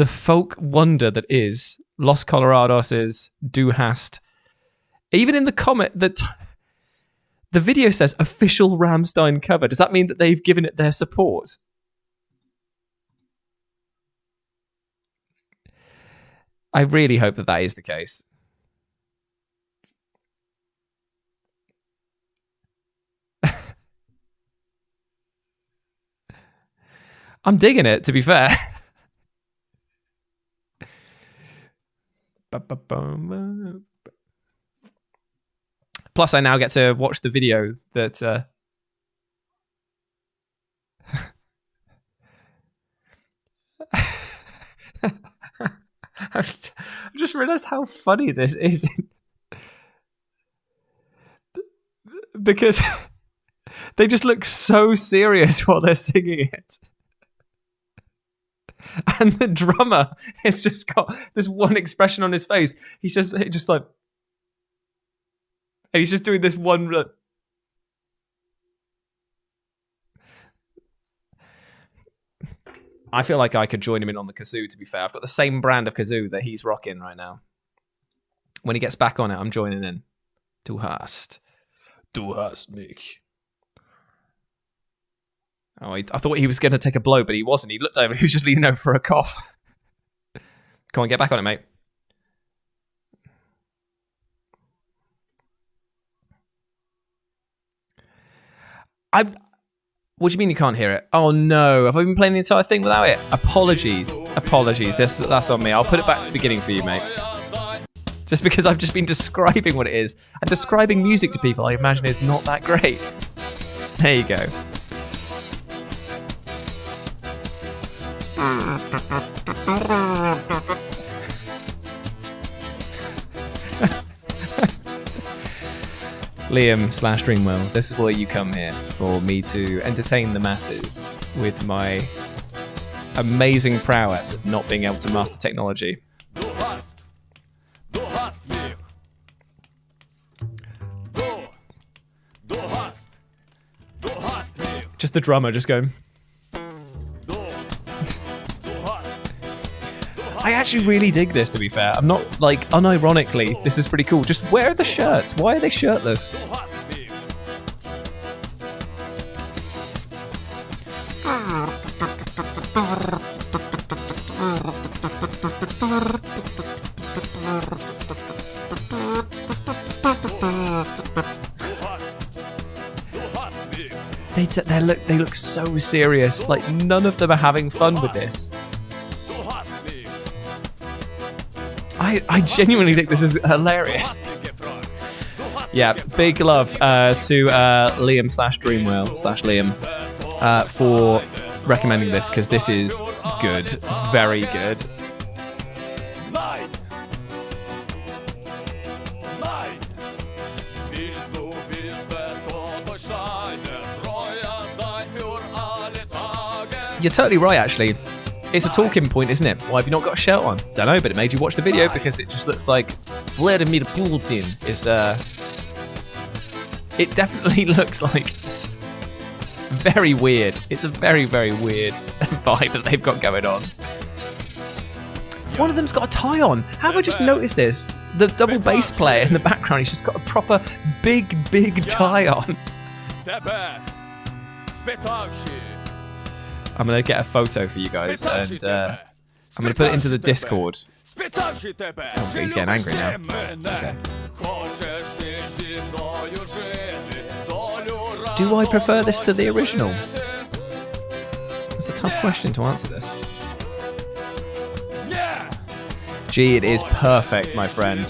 folk wonder that is Los Colorados' Du Hast. Even in the comment, the video says official Rammstein cover. Does that mean that they've given it their support? I really hope that is the case. I'm digging it, to be fair. Plus, I now get to watch the video that... I've just realised how funny this is. Because they just look so serious while they're singing it. And the drummer has just got this one expression on his face. He's just like... And he's just doing this one... I feel like I could join him in on the kazoo, to be fair. I've got the same brand of kazoo that he's rocking right now. When he gets back on it, I'm joining in. Du Hast. Du Hast mich. Oh, I thought he was going to take a blow, but he wasn't. He looked over. He was just leaning over for a cough. Come on, get back on it, mate. What do you mean you can't hear it? Oh no, have I been playing the entire thing without it? Apologies. That's on me. I'll put it back to the beginning for you, mate. Just because I've just been describing what it is. And describing music to people, I imagine, is not that great. There you go. Liam/Dreamwell, this is where you come here for me to entertain the masses with my amazing prowess of not being able to master technology. Just the drummer just going. I actually really dig this, to be fair. I'm not, like, unironically, this is pretty cool. Just where are the shirts? Why are they shirtless? They look so serious. Like, none of them are having fun with this. I genuinely think this is hilarious. Yeah, big love to Liam/Dreamwheel/Liam for recommending this, because this is good, very good. You're totally right, actually. It's a talking point, isn't it? Why have you not got a shirt on? Don't know, but it made you watch the video because it just looks like Vladimir Putin is. It definitely looks like very weird. It's a very, very weird vibe that they've got going on. One of them's got a tie on. How have I just noticed this? The double bass player in the background, he's just got a proper big tie on. I'm going to get a photo for you guys, and I'm going to put it into the Discord. Oh, he's getting angry now. Okay. Do I prefer this to the original? It's a tough question to answer this. Gee, it is perfect, my friend.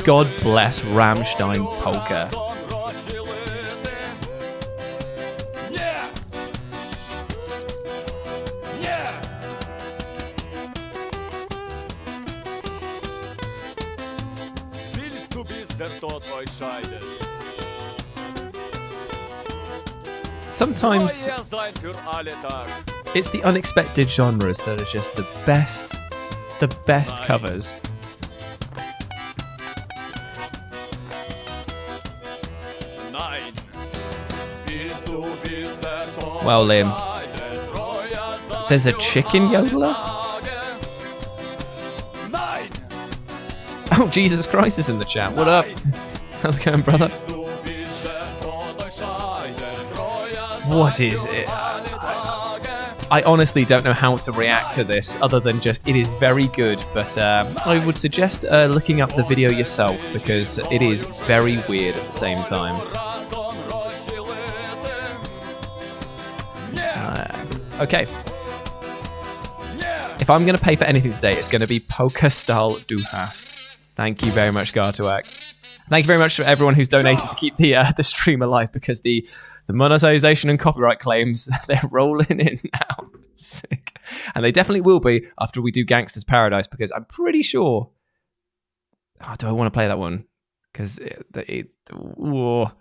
God bless Rammstein Polka. Sometimes it's the unexpected genres that are just the best covers. Well, Liam, there's a chicken yodeler? Oh, Jesus Christ is in the chat. What up? How's it going, brother? What is it? I honestly don't know how to react to this other than just it is very good, but I would suggest looking up the video yourself because it is very weird at the same time. Okay. If I'm going to pay for anything today, it's going to be Polka Style Du Hast. Thank you very much, Gartuak. Thank you very much for everyone who's donated to keep the stream alive, because the monetization and copyright claims, they're rolling in now. Sick. And they definitely will be after we do Gangster's Paradise, because I'm pretty sure... Oh, do I want to play that one? Because well,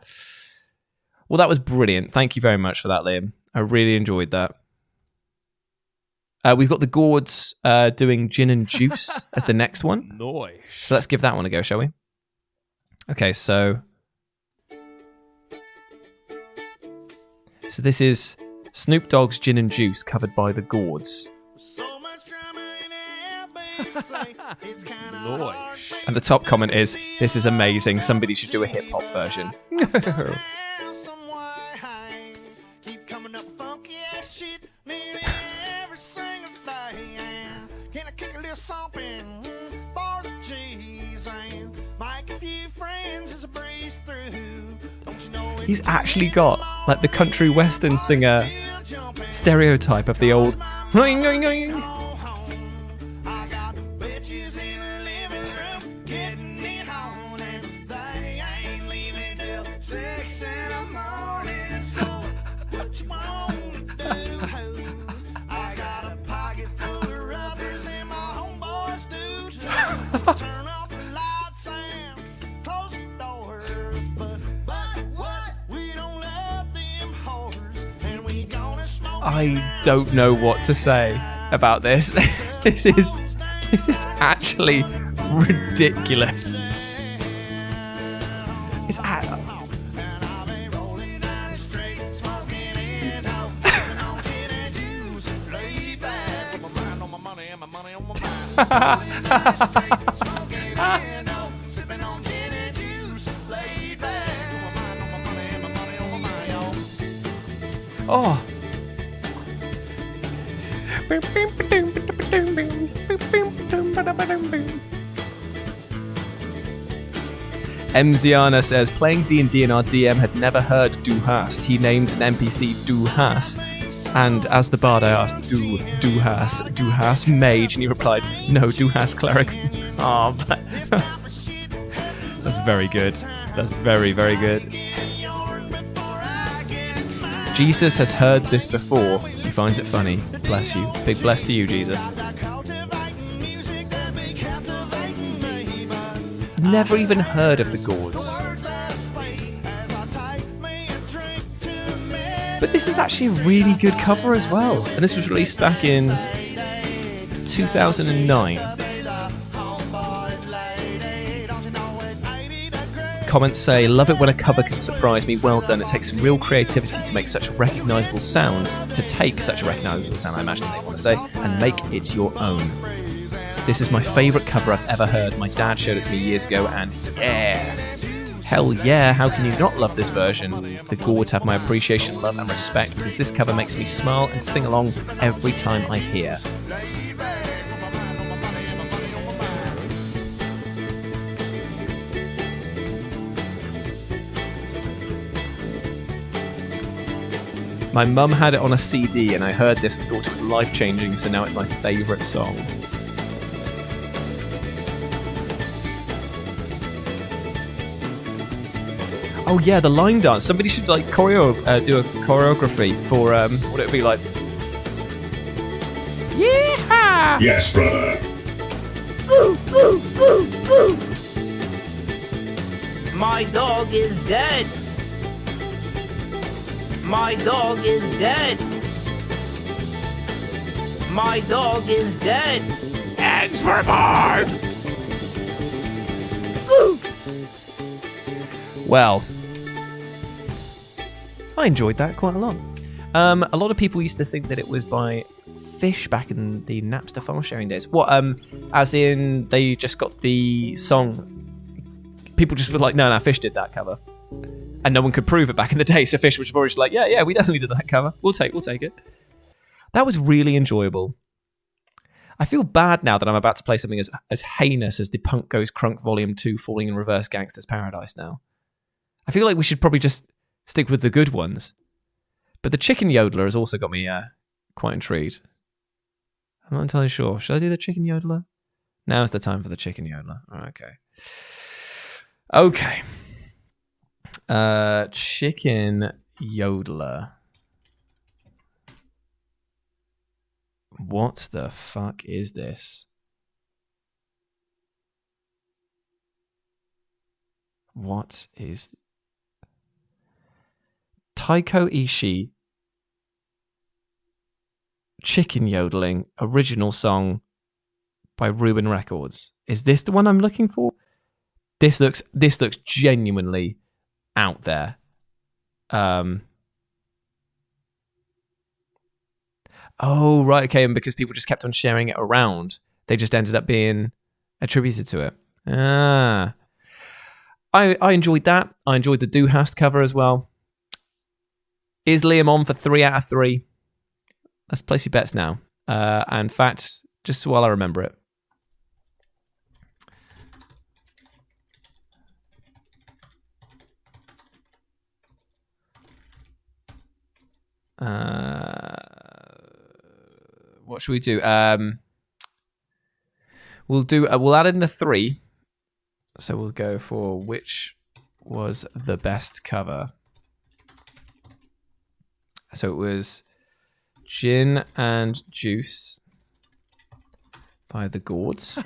that was brilliant. Thank you very much for that, Liam. I really enjoyed that. We've got the Gourds doing Gin and Juice as the next one. Nice. So let's give that one a go, shall we? Okay, so this is Snoop Dogg's Gin and Juice covered by the Gourds. Nice. And the top comment is, this is amazing, somebody should do a hip-hop version. He's actually got like the country western singer stereotype of the old. I don't know what to say. about this. This is actually ridiculous. It's oh. Mziana says, playing D&D and our DM had never heard Du hast. He named an NPC Du hast. And as the bard I asked, Du hast mage? And he replied, no, Du hast cleric. Oh, that's very good. That's very, very good. Jesus has heard this before. He finds it funny. Bless you. Big bless to you, Jesus. Never even heard of the Gourds. But this is actually a really good cover as well. And this was released back in 2009. Comments say, love it when a cover can surprise me. Well done. It takes some real creativity to make such a recognisable sound, I imagine they want to say, and make it your own. This is my favourite cover I've ever heard. My dad showed it to me years ago, and yes! Hell yeah, how can you not love this version? The Gourds have my appreciation, love and respect, because this cover makes me smile and sing along every time I hear. My mum had it on a CD and I heard this and thought it was life-changing, so now it's my favourite song. Oh yeah, the line dance. Somebody should like do a choreography for what it would be like. Yeah. Yes, brother. Ooh, ooh, ooh, ooh. My dog is dead. My dog is dead. My dog is dead. It's for Bard. Ooh. Well, I enjoyed that quite a lot. A lot of people used to think that it was by Fish back in the Napster file sharing days. What? As in they just got the song. People just were like, no, Fish did that cover. And no one could prove it back in the day, so Fish was probably just like, yeah, we definitely did that cover. We'll take it. That was really enjoyable. I feel bad now that I'm about to play something as heinous as the Punk Goes Crunk Volume 2 Falling in Reverse Gangster's Paradise now. I feel like we should probably just stick with the good ones. But the Chicken Yodeler has also got me quite intrigued. I'm not entirely sure. Should I do the Chicken Yodeler? Now's the time for the Chicken Yodeler. Okay. Chicken Yodeler. What the fuck is this? What is Taiko Ishii Chicken Yodeling original song by Ruin Records? Is this the one I'm looking for? This looks genuinely out there. Oh, right, okay, and because people just kept on sharing it around, they just ended up being attributed to it. I enjoyed that. I enjoyed the Du hast cover as well. Is Liam on for 3 out of 3? Let's place your bets now. In fact, just while I remember it. What should we do? We'll add in the 3. So we'll go for which was the best cover. So it was Gin and Juice by the Gourds.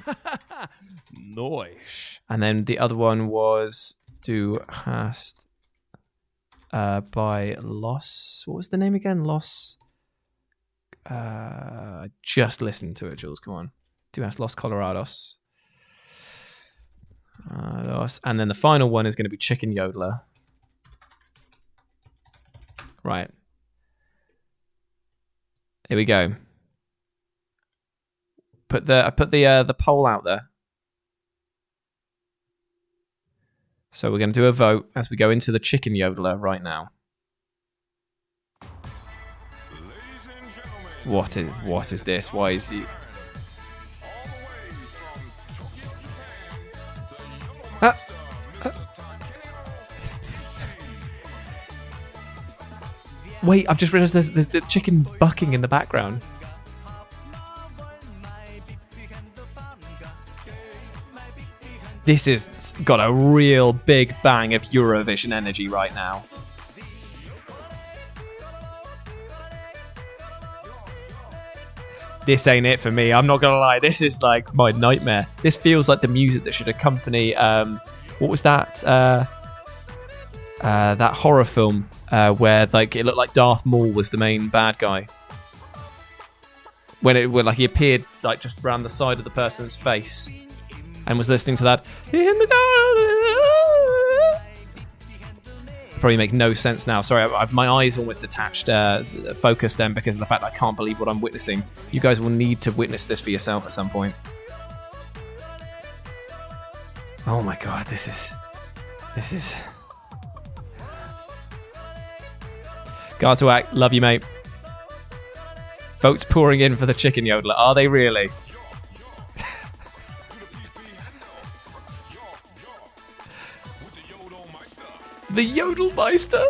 Nice. And then the other one was Du hast by Los. What was the name again? Los Just listen to it, Jules. Come on. Duas Los Colorados. And then the final one is going to be Chicken Yodeler. Right. Here we go. I put the poll out there. So we're going to do a vote as we go into the Chicken Yodeler right now. What is this? Why is he... Wait, I've just realised there's the chicken bucking in the background. This has got a real big bang of Eurovision energy right now. This ain't it for me, I'm not gonna lie. This is like my nightmare. This feels like the music that should accompany what was that? That horror film where like it looked like Darth Maul was the main bad guy. When like he appeared like just around the side of the person's face and was listening to that in the garden. Probably make no sense now. Sorry, my eyes almost detached focus then because of the fact that I can't believe what I'm witnessing. You guys will need to witness this for yourself at some point. Oh my god, this is Guard to act, love you, mate. Votes pouring in for the Chicken Yodeler. Are they really? The Yodelmeister.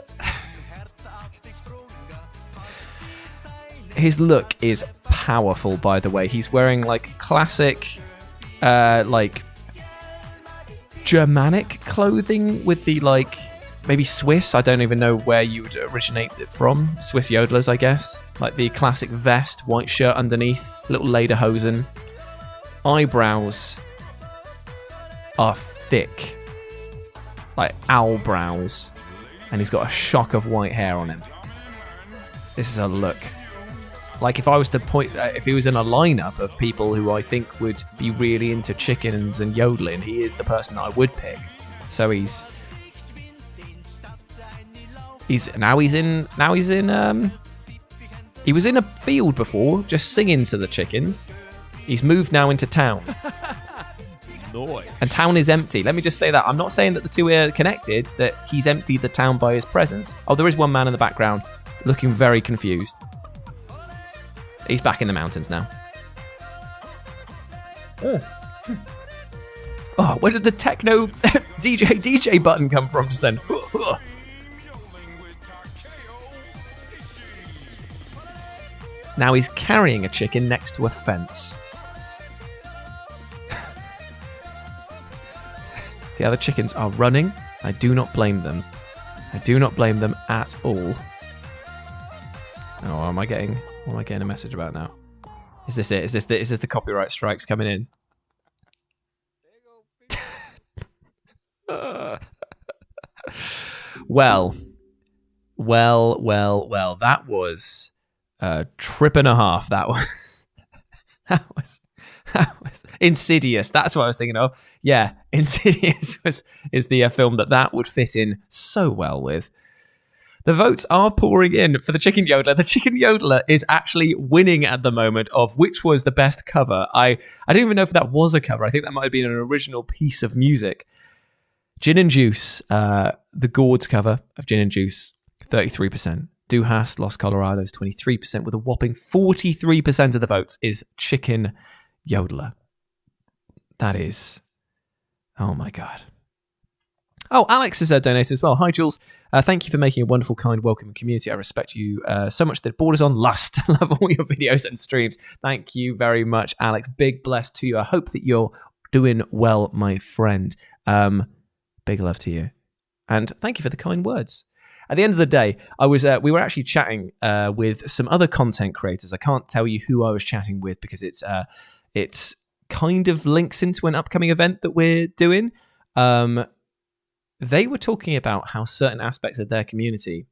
His look is powerful, by the way. He's wearing like classic, like Germanic clothing with the like maybe Swiss. I don't even know where you would originate it from. Swiss yodelers, I guess. Like the classic vest, white shirt underneath, little lederhosen. Eyebrows are thick. Like owl brows, and he's got a shock of white hair on him. This is a look. Like if I was to point, if he was in a lineup of people who I think would be really into chickens and yodeling, he is the person that I would pick. So he was in a field before, just singing to the chickens. He's moved now into town. And town is empty. Let me just say that. I'm not saying that the two are connected, that he's emptied the town by his presence. Oh, there is one man in the background looking very confused. He's back in the mountains now. Oh, where did the techno DJ button come from just then? Now he's carrying a chicken next to a fence. The other chickens are running. I do not blame them. I do not blame them at all. Oh, what am I getting a message about now? Is this it? Is this the copyright strikes coming in? Well. That was a trip and a half. That was Insidious. That's what I was thinking of. Yeah, Insidious is the film that would fit in so well with. The votes are pouring in for the Chicken Yodeler. The Chicken Yodeler is actually winning at the moment of which was the best cover. I don't even know if that was a cover. I think that might have been an original piece of music. Gin and Juice, the Gourds cover of Gin and Juice, 33%. Dujas Los Colorados, 23%, with a whopping 43% of the votes is Chicken Yodeler. That is... Oh my god. Oh, Alex has donated as well. Hi, Jules. Thank you for making a wonderful, kind, welcoming community. I respect you so much that it borders on lust. Love all your videos and streams. Thank you very much, Alex. Big bless to you. I hope that you're doing well, my friend. Big love to you. And thank you for the kind words. At the end of the day, we were actually chatting with some other content creators. I can't tell you who I was chatting with because it's kind of links into an upcoming event that we're doing. They were talking about how certain aspects of their community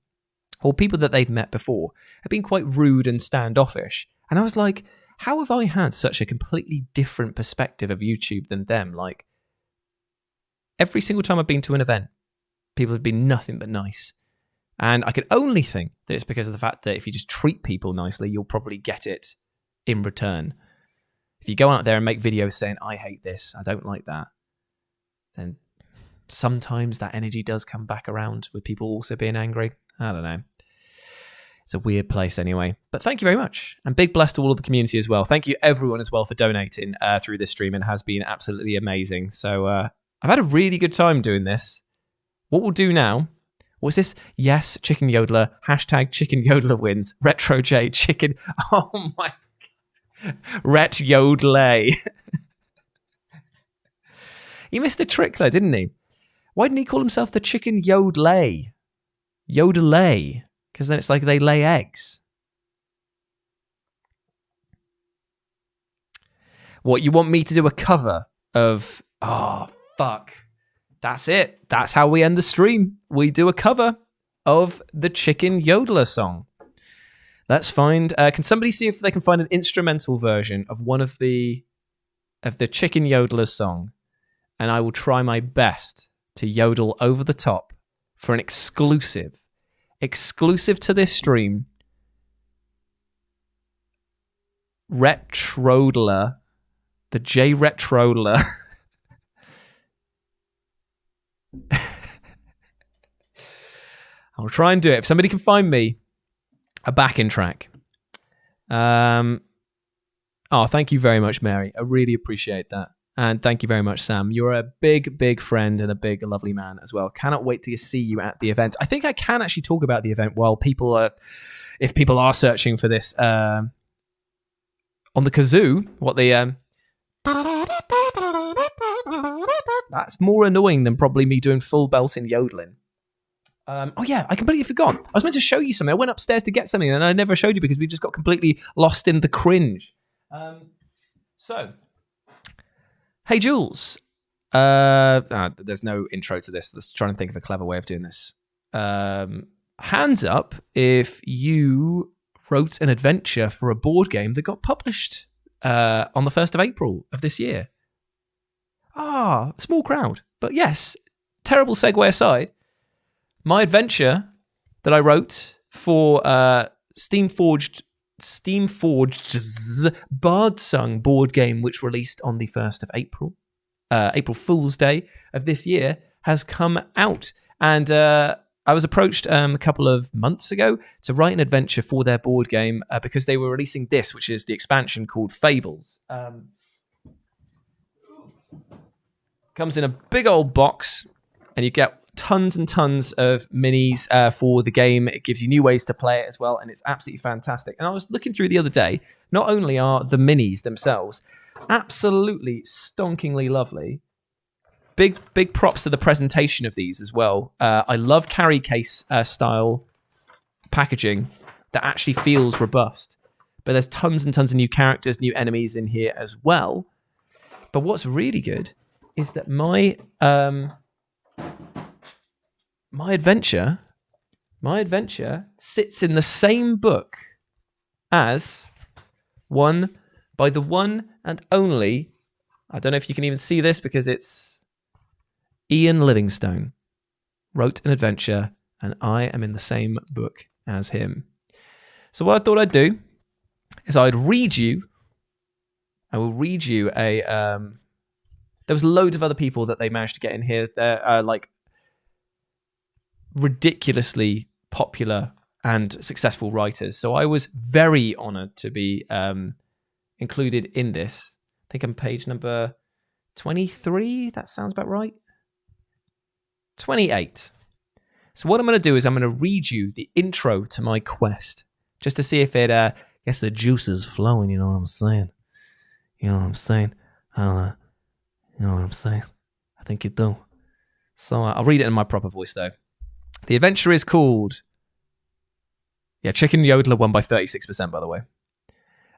or people that they've met before have been quite rude and standoffish. And I was like, how have I had such a completely different perspective of YouTube than them? Like, every single time I've been to an event, people have been nothing but nice. And I can only think that it's because of the fact that if you just treat people nicely, you'll probably get it in return. If you go out there and make videos saying, I hate this, I don't like that, then sometimes that energy does come back around with people also being angry. I don't know. It's a weird place anyway. But thank you very much. And big bless to all of the community as well. Thank you everyone as well for donating through this stream. It has been absolutely amazing. So I've had a really good time doing this. What we'll do now, what's this? Yes, Chicken Yodeler. Hashtag Chicken Yodeler wins. Retro J, Chicken. Oh my God. Ret Yodeler. He missed a trick though, didn't he? Why didn't he call himself the Chicken Yodeler? Yodeler. Because then it's like they lay eggs. What, you want me to do a cover of... Oh, fuck. That's it. That's how we end the stream. We do a cover of the Chicken Yodeler song. Let's find... can somebody see if they can find an instrumental version of one of the Chicken Yodeler song? And I will try my best to yodel over the top for an exclusive to this stream, Retrodeler, the J Retrodeler. I'll try and do it. If somebody can find me a backing track. Oh, thank you very much, Mary. I really appreciate that. And thank you very much, Sam. You're a big, big friend and a big, lovely man as well. Cannot wait to see you at the event. I think I can actually talk about the event while people are, if people are searching for this on the kazoo. What the that's more annoying than probably me doing full belting yodeling. Oh yeah, I completely forgot. I was meant to show you something. I went upstairs to get something and I never showed you because we just got completely lost in the cringe. So. Hey, Jules. There's no intro to this. Let's try and think of a clever way of doing this. Hands up if you wrote an adventure for a board game that got published on the 1st of April of this year. A small crowd. But yes, terrible segue aside, my adventure that I wrote for Steamforged's Bard Sung board game, which released on the 1st of April, April Fool's Day of this year, has come out. And I was approached a couple of months ago to write an adventure for their board game because they were releasing this, which is the expansion called Fables. Comes in a big old box, and you get tons and tons of minis for the game. It gives you new ways to play it as well, and it's absolutely fantastic. And I was looking through the other day, not only are the minis themselves absolutely stonkingly lovely, big props to the presentation of these as well. I love carry case style packaging that actually feels robust. But there's tons and tons of new characters, new enemies in here as well. But what's really good is that my adventure sits in the same book as one by the one and only, I don't know if you can even see this because it's Ian Livingstone wrote an adventure and I am in the same book as him. So what I thought I'd do is I will read you a, there was a load of other people that they managed to get in here. They're like ridiculously popular and successful writers. So I was very honored to be included in this. I think I'm page number 23. That sounds about right. 28. So what I'm going to do is I'm going to read you the intro to my quest just to see if it gets the juices flowing. You know what I'm saying? You know what I'm saying? You know what I'm saying? I think you do. So I'll read it in my proper voice though. The adventure is called... Yeah, Chicken Yodeler won by 36%, by the way.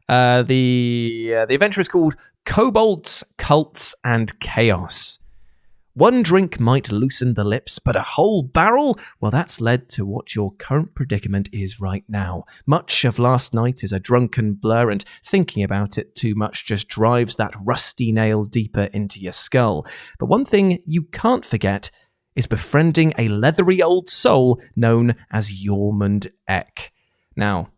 The adventure is called Kobolds, Cults, and Chaos. One drink might loosen the lips, but a whole barrel? Well, that's led to what your current predicament is right now. Much of last night is a drunken blur, and thinking about it too much just drives that rusty nail deeper into your skull. But one thing you can't forget is befriending a leathery old soul known as Jormund Ek. Now,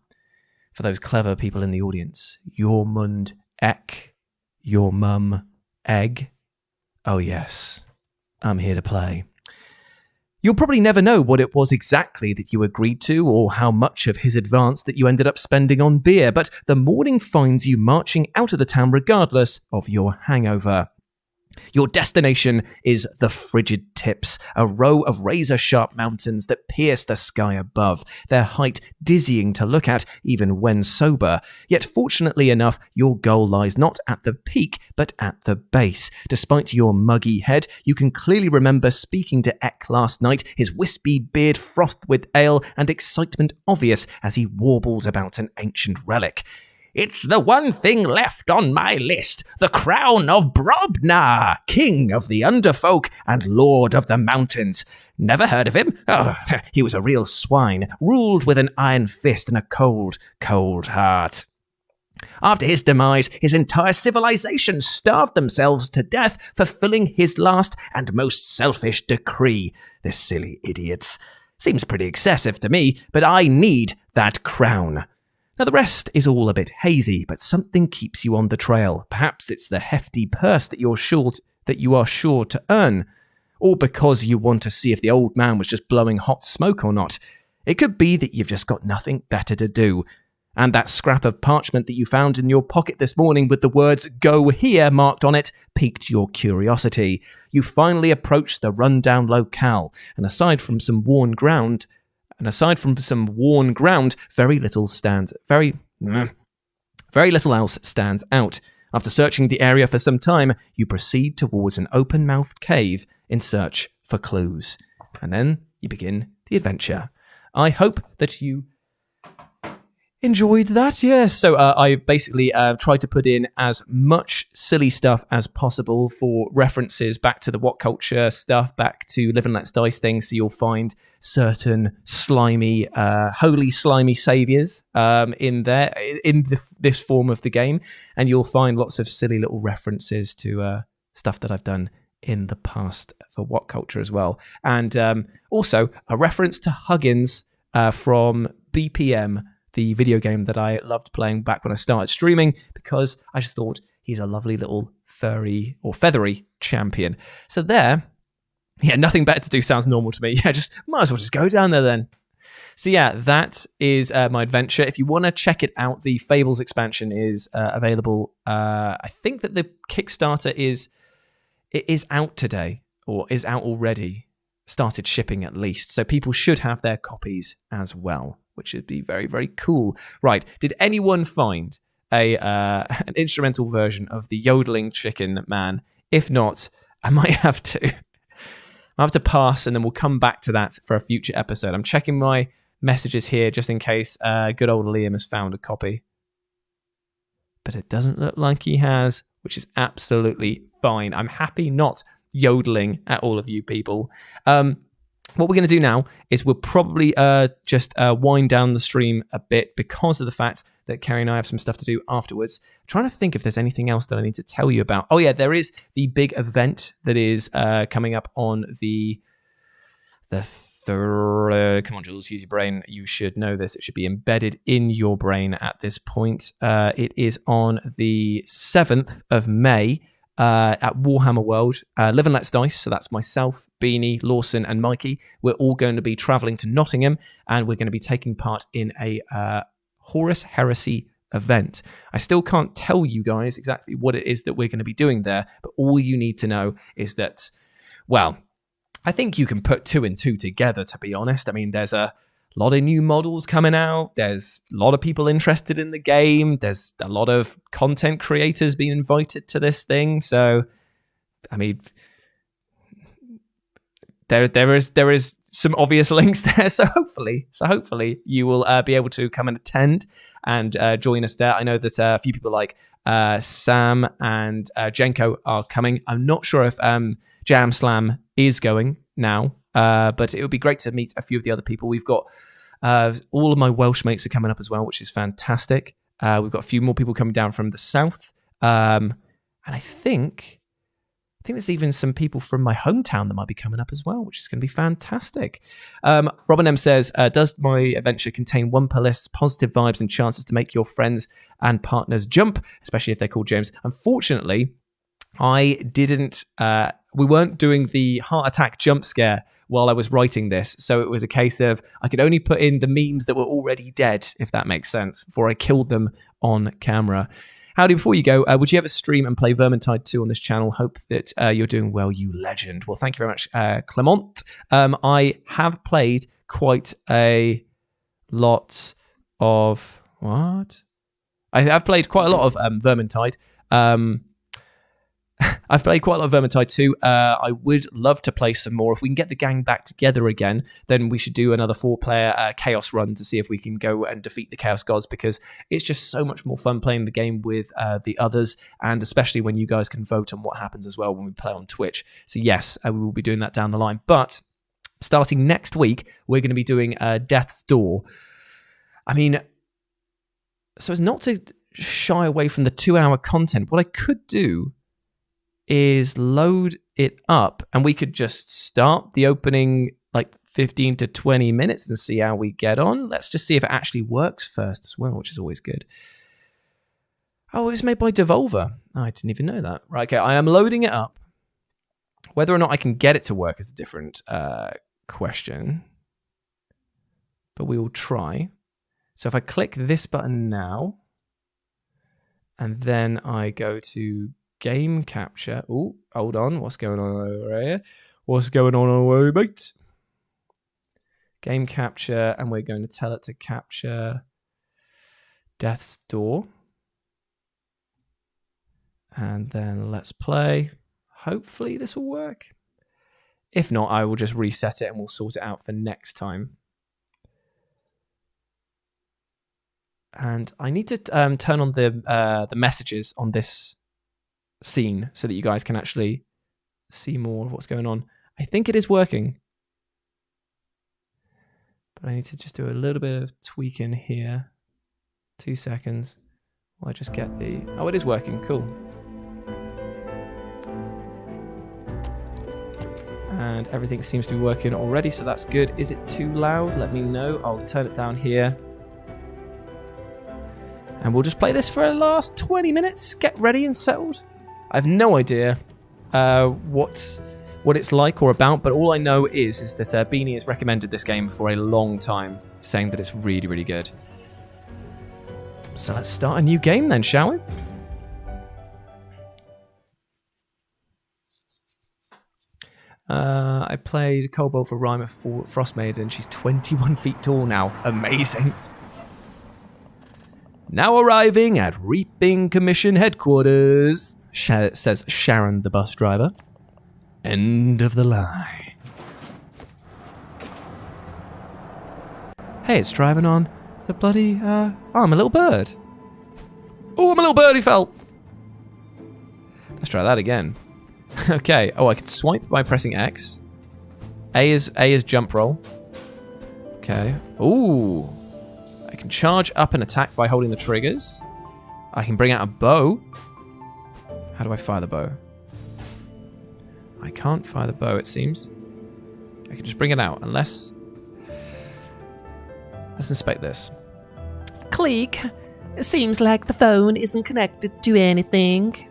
for those clever people in the audience, Jormund Ek, your mum, egg? Oh yes, I'm here to play. You'll probably never know what it was exactly that you agreed to or how much of his advance that you ended up spending on beer, but the morning finds you marching out of the town regardless of your hangover. Your destination is the Frigid Tips, a row of razor-sharp mountains that pierce the sky above, their height dizzying to look at even when sober. Yet fortunately enough, your goal lies not at the peak, but at the base. Despite your muggy head, you can clearly remember speaking to Ek last night, his wispy beard frothed with ale and excitement obvious as he warbled about an ancient relic. "It's the one thing left on my list, the crown of Brobnar, king of the underfolk and lord of the mountains. Never heard of him? Oh, he was a real swine, ruled with an iron fist and a cold, cold heart. After his demise, his entire civilization starved themselves to death, fulfilling his last and most selfish decree. The silly idiots. Seems pretty excessive to me, but I need that crown." Now, the rest is all a bit hazy, but something keeps you on the trail. Perhaps it's the hefty purse that you are sure to earn, or because you want to see if the old man was just blowing hot smoke or not. It could be that you've just got nothing better to do. And that scrap of parchment that you found in your pocket this morning with the words "Go Here" marked on it piqued your curiosity. You finally approach the rundown locale, and aside from some worn ground, very little else stands out. After searching the area for some time, you proceed towards an open-mouthed cave in search for clues. And then you begin the adventure. I hope that you enjoyed that, yes. So I basically tried to put in as much silly stuff as possible for references back to the What Culture stuff, back to Live and Let's Dice things, so you'll find certain slimy, holy slimy saviours in there, in this form of the game, and you'll find lots of silly little references to stuff that I've done in the past for What Culture as well. And also a reference to Huggins from BPM, the video game that I loved playing back when I started streaming, because I just thought he's a lovely little furry or feathery champion. So there, yeah, nothing better to do sounds normal to me. Yeah, just might as well just go down there then. So yeah, that is my adventure. If you want to check it out, the Fables expansion is available. I think that the Kickstarter is out today, or is out already. Started shipping at least. So people should have their copies as well, which would be very, very cool. Right, did anyone find an instrumental version of the yodeling chicken man? If not, I might have to. I'll have to pass, and then we'll come back to that for a future episode. I'm checking my messages here just in case good old Liam has found a copy. But it doesn't look like he has, which is absolutely fine. I'm happy not yodeling at all of you people. What we're going to do now is we'll probably just wind down the stream a bit because of the fact that Carrie and I have some stuff to do afterwards. I'm trying to think if there's anything else that I need to tell you about. Oh yeah, there is the big event that is coming up on the third. Come on, Jules, use your brain. You should know this. It should be embedded in your brain at this point. It is on the 7th of May. At Warhammer World, Live and Let's Dice, so that's myself, Beanie, Lawson and Mikey. We're all going to be travelling to Nottingham, and we're going to be taking part in a Horus Heresy event. I still can't tell you guys exactly what it is that we're going to be doing there, but all you need to know is that, well, I think you can put 2 and 2 together, to be honest. I mean, there's a lot of new models coming out. There's a lot of people interested in the game. There's a lot of content creators being invited to this thing. So, I mean, there is some obvious links there. So hopefully you will be able to come and attend and join us there. I know that a few people like Sam and Jenko are coming. I'm not sure if Jam Slam is going now, but it would be great to meet a few of the other people. We've got all of my Welsh mates are coming up as well, which is fantastic. We've got a few more people coming down from the south, and I think there's even some people from my hometown that might be coming up as well, which is going to be fantastic. Robin M says, does my adventure contain one per list, positive vibes and chances to make your friends and partners jump, especially if they're called James? Unfortunately, I didn't, we weren't doing the heart attack jump scare while I was writing this. So it was a case of I could only put in the memes that were already dead, if that makes sense, before I killed them on camera. Howdy, before you go, would you ever stream and play Vermintide 2 on this channel? Hope that you're doing well, you legend. Well, thank you very much, Clement. I have played quite a lot of... What? I have played quite a lot of Vermintide. I've played quite a lot of Vermintide 2. I would love to play some more. If we can get the gang back together again, then we should do another 4-player Chaos run to see if we can go and defeat the Chaos Gods, because it's just so much more fun playing the game with the others, and especially when you guys can vote on what happens as well when we play on Twitch. So yes, we will be doing that down the line. But starting next week, we're going to be doing Death's Door. I mean, so as not to shy away from the 2-hour content, what I could do is load it up and we could just start the opening like 15 to 20 minutes and see how we get on. Let's just see if it actually works first as well, which is always good. Oh, it was made by Devolver. Oh, I didn't even know that. Right, okay, I am loading it up. Whether or not I can get it to work is a different question, but we will try. So if I click this button now, and then I go to game capture. Oh, hold on. What's going on over here? What's going on over here, mate? Game capture, and we're going to tell it to capture Death's Door. And then let's play. Hopefully this will work. If not, I will just reset it and we'll sort it out for next time. And I need to turn on the messages on this scene so that you guys can actually see more of what's going on. I think it is working, but I need to just do a little bit of tweaking here. 2 seconds while I just get the... Oh, it is working. Cool. And everything seems to be working already, so that's good. Is it too loud? Let me know. I'll turn it down here. And we'll just play this for the last 20 minutes. Get ready and settled. I have no idea what it's like or about, but all I know is that Beanie has recommended this game for a long time, saying that it's really, really good. So let's start a new game then, shall we? I played Cobalt for Rhyme for Frostmaiden. She's 21 feet tall now. Amazing. Now arriving at Reaping Commission headquarters, says Sharon, the bus driver. End of the line. Hey, it's driving on the bloody... Oh, I'm a little bird. Oh, I'm a little bird, he fell. Let's try that again. Okay. Oh, I can swipe by pressing X. A is jump roll. Okay. Ooh. I can charge up and attack by holding the triggers. I can bring out a bow. How do I fire the bow? I can't fire the bow, it seems. I can just bring it out, unless... Let's inspect this. Click. It seems like the phone isn't connected to anything.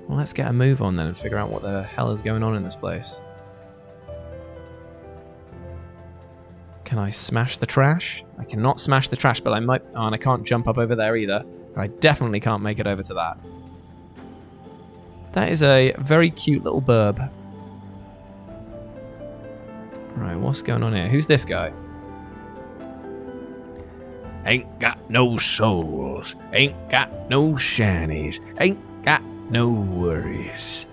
Well, let's get a move on then and figure out what the hell is going on in this place. Can I smash the trash? I cannot smash the trash, but I might... Oh, and I can't jump up over there either. I definitely can't make it over to that. That is a very cute little burb. Right, what's going on here? Who's this guy? Ain't got no souls. Ain't got no shinies. Ain't got no worries.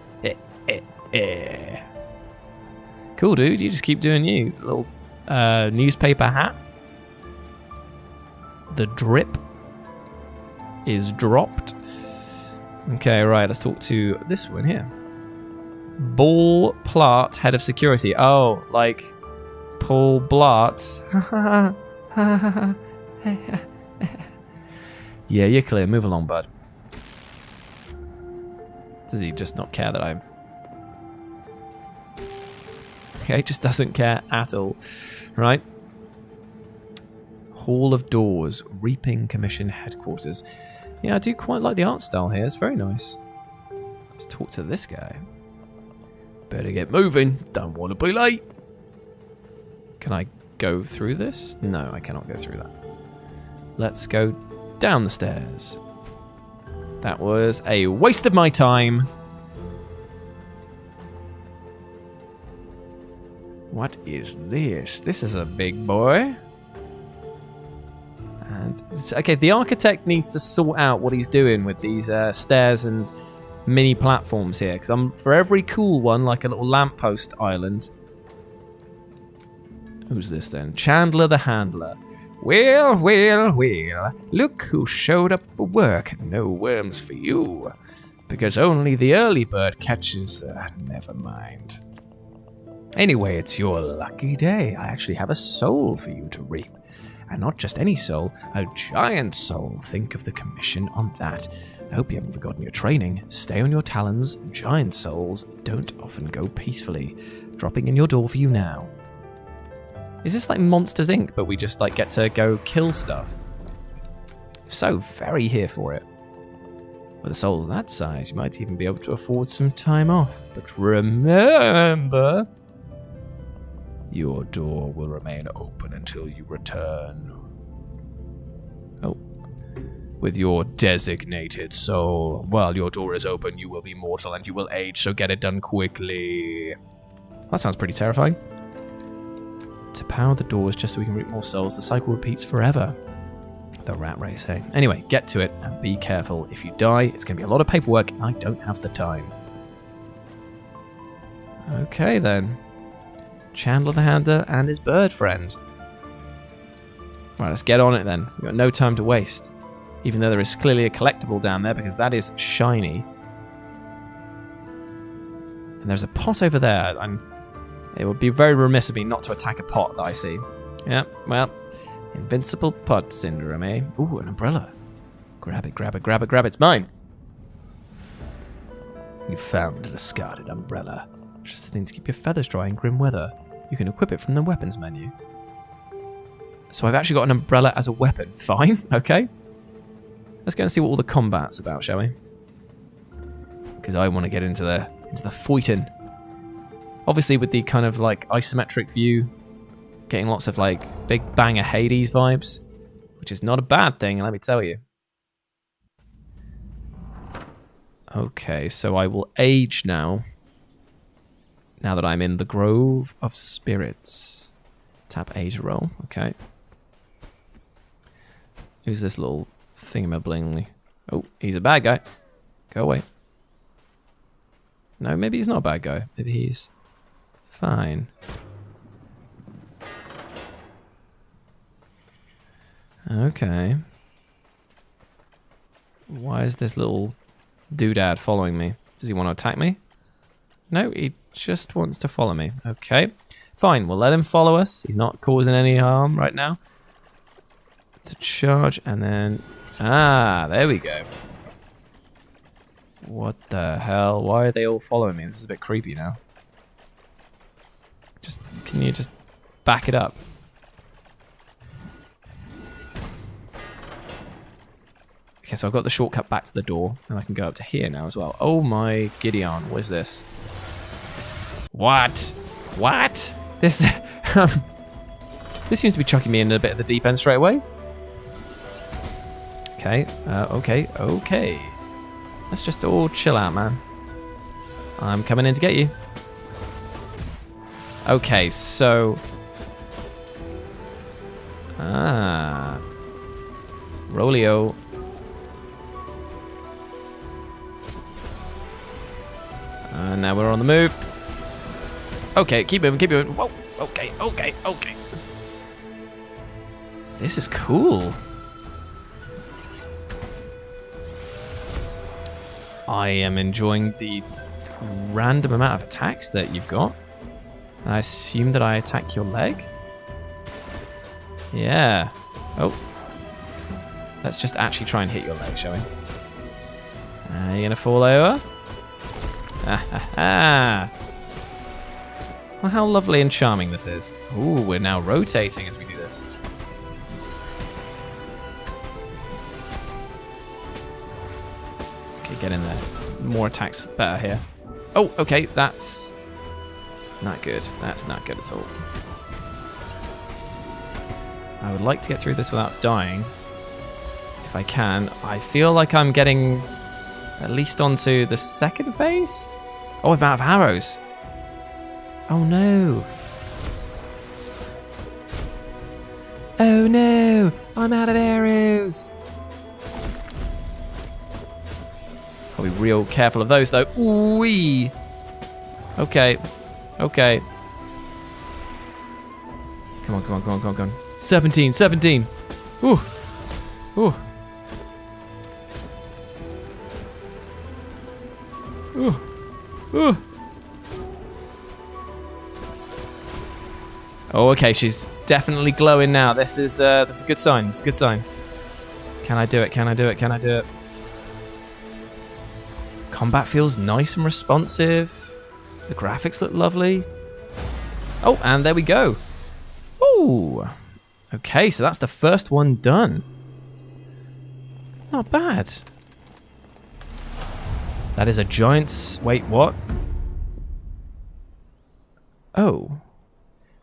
Cool, dude. You just keep doing you. Little newspaper hat. The drip is dropped. Okay, right, let's talk to this one here. Ball Plart, head of security. Oh, like Paul Blart. Yeah, you're clear. Move along, bud. Does he just not care that I'm... Okay, just doesn't care at all. Right. Hall of Doors, Reaping Commission Headquarters. Yeah, I do quite like the art style here. It's very nice. Let's talk to this guy. Better get moving. Don't want to be late. Can I go through this? No, I cannot go through that. Let's go down the stairs. That was a waste of my time. What is this? This is a big boy. And okay, the architect needs to sort out what he's doing with these stairs and mini platforms here. Because I'm for every cool one, like a little lamppost island. Who's this then? Chandler the Handler. Well, well, well. Look who showed up for work. No worms for you. Because only the early bird catches... never mind. Anyway, it's your lucky day. I actually have a soul for you to reap. And not just any soul, a giant soul. Think of the commission on that. I hope you haven't forgotten your training. Stay on your talons. Giant souls don't often go peacefully. Dropping in your door for you now. Is this like Monsters Inc., but we just like get to go kill stuff? If so, very here for it. With a soul that size, you might even be able to afford some time off. But remember, your door will remain open until you return. Oh. With your designated soul. While your door is open, you will be mortal and you will age, so get it done quickly. That sounds pretty terrifying. To power the doors just so we can reap more souls, the cycle repeats forever. The rat race, hey? Anyway, get to it and be careful. If you die, it's going to be a lot of paperwork and I don't have the time. Okay then. Chandler the Handler and his bird friend. Right, let's get on it then. We've got no time to waste. Even though there is clearly a collectible down there because that is shiny. And there's a pot over there. It would be very remiss of me not to attack a pot that I see. Yeah, well, invincible pot syndrome, eh? Ooh, an umbrella. Grab it, grab it, grab it, grab it. It's mine. You found a discarded umbrella. Just the thing to keep your feathers dry in grim weather. You can equip it from the weapons menu. So I've actually got an umbrella as a weapon. Fine, okay. Let's go and see what all the combat's about, shall we? Because I want to get into the fighting. Obviously with the kind of like isometric view, getting lots of like big banger Hades vibes, which is not a bad thing, let me tell you. Okay, so I will age now. Now that I'm in the Grove of Spirits. Tap A to roll, okay. Who's this little thingamabling? Oh, he's a bad guy. Go away. No, maybe he's not a bad guy. Maybe he's fine. Okay. Why is this little doodad following me? Does he want to attack me? No, he just wants to follow me. Okay. Fine, we'll let him follow us. He's not causing any harm right now. To charge and then... Ah, there we go. What the hell? Why are they all following me? This is a bit creepy now. Can you just back it up? Okay, so I've got the shortcut back to the door, and I can go up to here now as well. Oh my Gideon, what is this? What? What? This this seems to be chucking me in a bit of the deep end straight away. Okay, okay. Let's just all chill out, man. I'm coming in to get you. Okay, so... Rolio. Now we're on the move. Okay, keep moving, keep moving. Whoa, okay. This is cool. I am enjoying the random amount of attacks that you've got. I assume that I attack your leg? Yeah. Oh. Let's just actually try and hit your leg, shall we? You gonna fall over? Ah, ha, ha. Well, how lovely and charming this is. Ooh, we're now rotating as we do this. Okay, get in there. More attacks better here. Oh, okay, that's not good. That's not good at all. I would like to get through this without dying. If I can. I feel like I'm getting at least onto the second phase? Oh, I'm out of arrows. Oh no. Oh no, I'm out of arrows. Gotta be real careful of those though. Ooh-wee. Okay. Okay. Come on, come on, come on, come on, come on. 17, 17. Ooh. Ooh. Ooh. Ooh. Oh, okay, she's definitely glowing now. This is a good sign. This is a good sign. Can I do it? Can I do it? Can I do it? Combat feels nice and responsive. The graphics look lovely. Oh, and there we go. Ooh. Okay, so that's the first one done. Not bad. That is a giant... Wait, what? Oh.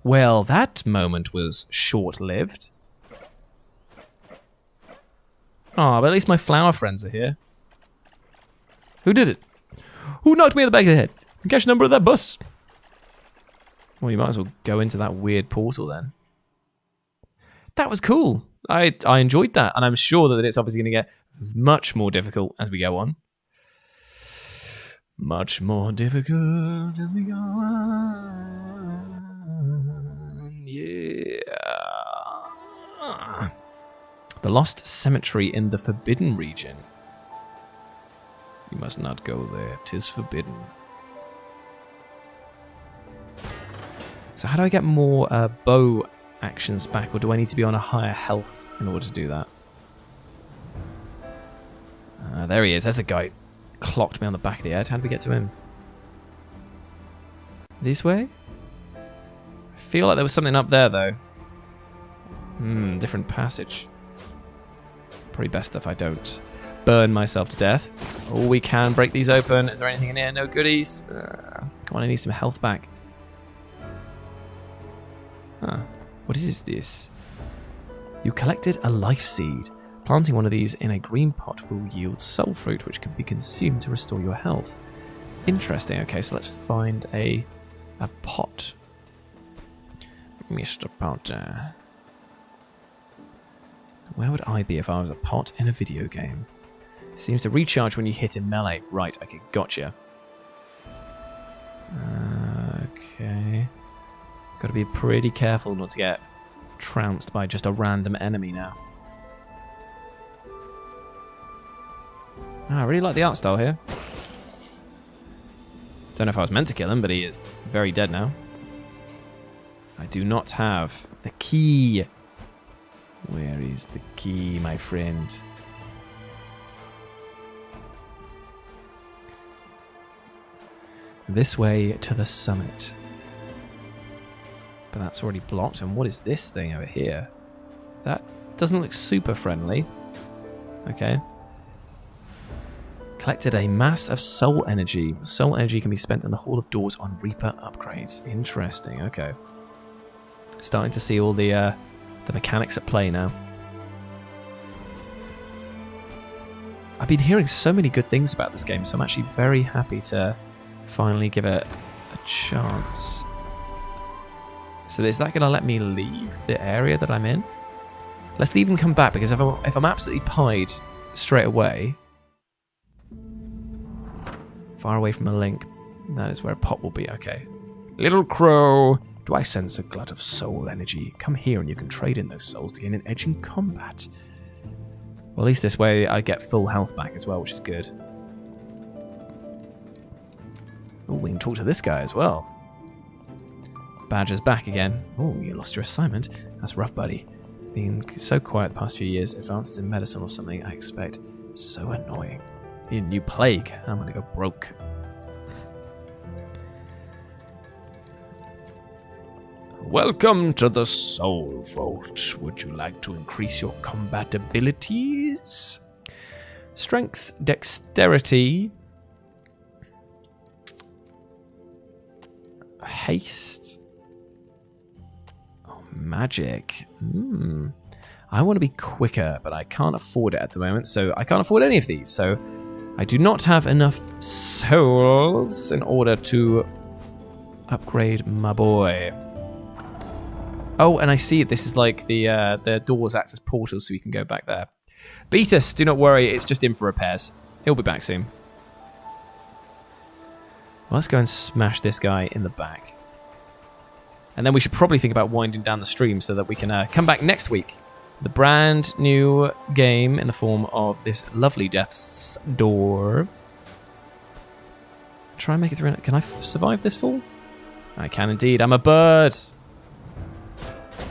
Well, that moment was short-lived. Oh, but at least my flower friends are here. Who did it? Who knocked me in the back of the head? Catch the number of that bus. Well, you might as well go into that weird portal then. That was cool. I enjoyed that, and I'm sure that it's obviously going to get much more difficult as we go on. Much more difficult as we go on. Yeah. The Lost Cemetery in the Forbidden Region. You must not go there. 'Tis forbidden. So how do I get more bow actions back, or do I need to be on a higher health in order to do that? There he is. There's the guy. Clocked me on the back of the head. How did we get to him? This way? I feel like there was something up there, though. Different passage. Probably best if I don't burn myself to death. Oh, we can break these open. Is there anything in here? No goodies. Come on, I need some health back. Huh. What is this? You collected a life seed. Planting one of these in a green pot will yield soul fruit, which can be consumed to restore your health. Interesting. Okay, so let's find a pot. Mr. Potter. Where would I be if I was a pot in a video game? Seems to recharge when you hit in melee. Right, okay, gotcha. Okay. Gotta be pretty careful not to get trounced by just a random enemy now. I really like the art style here. Don't know if I was meant to kill him, but he is very dead now. I do not have the key. Where is the key, my friend? This way to the summit. But that's already blocked. And what is this thing over here? That doesn't look super friendly. Okay. Collected a mass of soul energy. Soul energy can be spent in the Hall of Doors on Reaper upgrades. Interesting, okay. Starting to see all the mechanics at play now. I've been hearing so many good things about this game, so I'm actually very happy to finally give it a chance. So is that going to let me leave the area that I'm in? Let's leave and come back, because if I'm absolutely pied straight away, far away from a link, that is where a pot will be. Okay. Little crow, do I sense a glut of soul energy? Come here and you can trade in those souls to gain an edge in combat. Well, at least this way I get full health back as well, which is good. Oh, we can talk to this guy as well. Badger's back again. Oh, you lost your assignment. That's rough, buddy. Being so quiet the past few years, advanced in medicine or something, I expect. So annoying. Be a new plague. I'm gonna go broke. Welcome to the Soul Vault. Would you like to increase your combat abilities? Strength, dexterity, haste. Oh, magic. I want to be quicker, but I can't afford it at the moment, so I can't afford any of these. So I do not have enough souls in order to upgrade my boy. Oh, and I see it. This is like the doors act as portals, so we can go back there. Beatus, do not worry. It's just in for repairs. He'll be back soon. Well, let's go and smash this guy in the back. And then we should probably think about winding down the stream so that we can come back next week. The brand new game in the form of this lovely Death's Door. Try and make it through. Can I survive this fall? I can indeed. I'm a bird.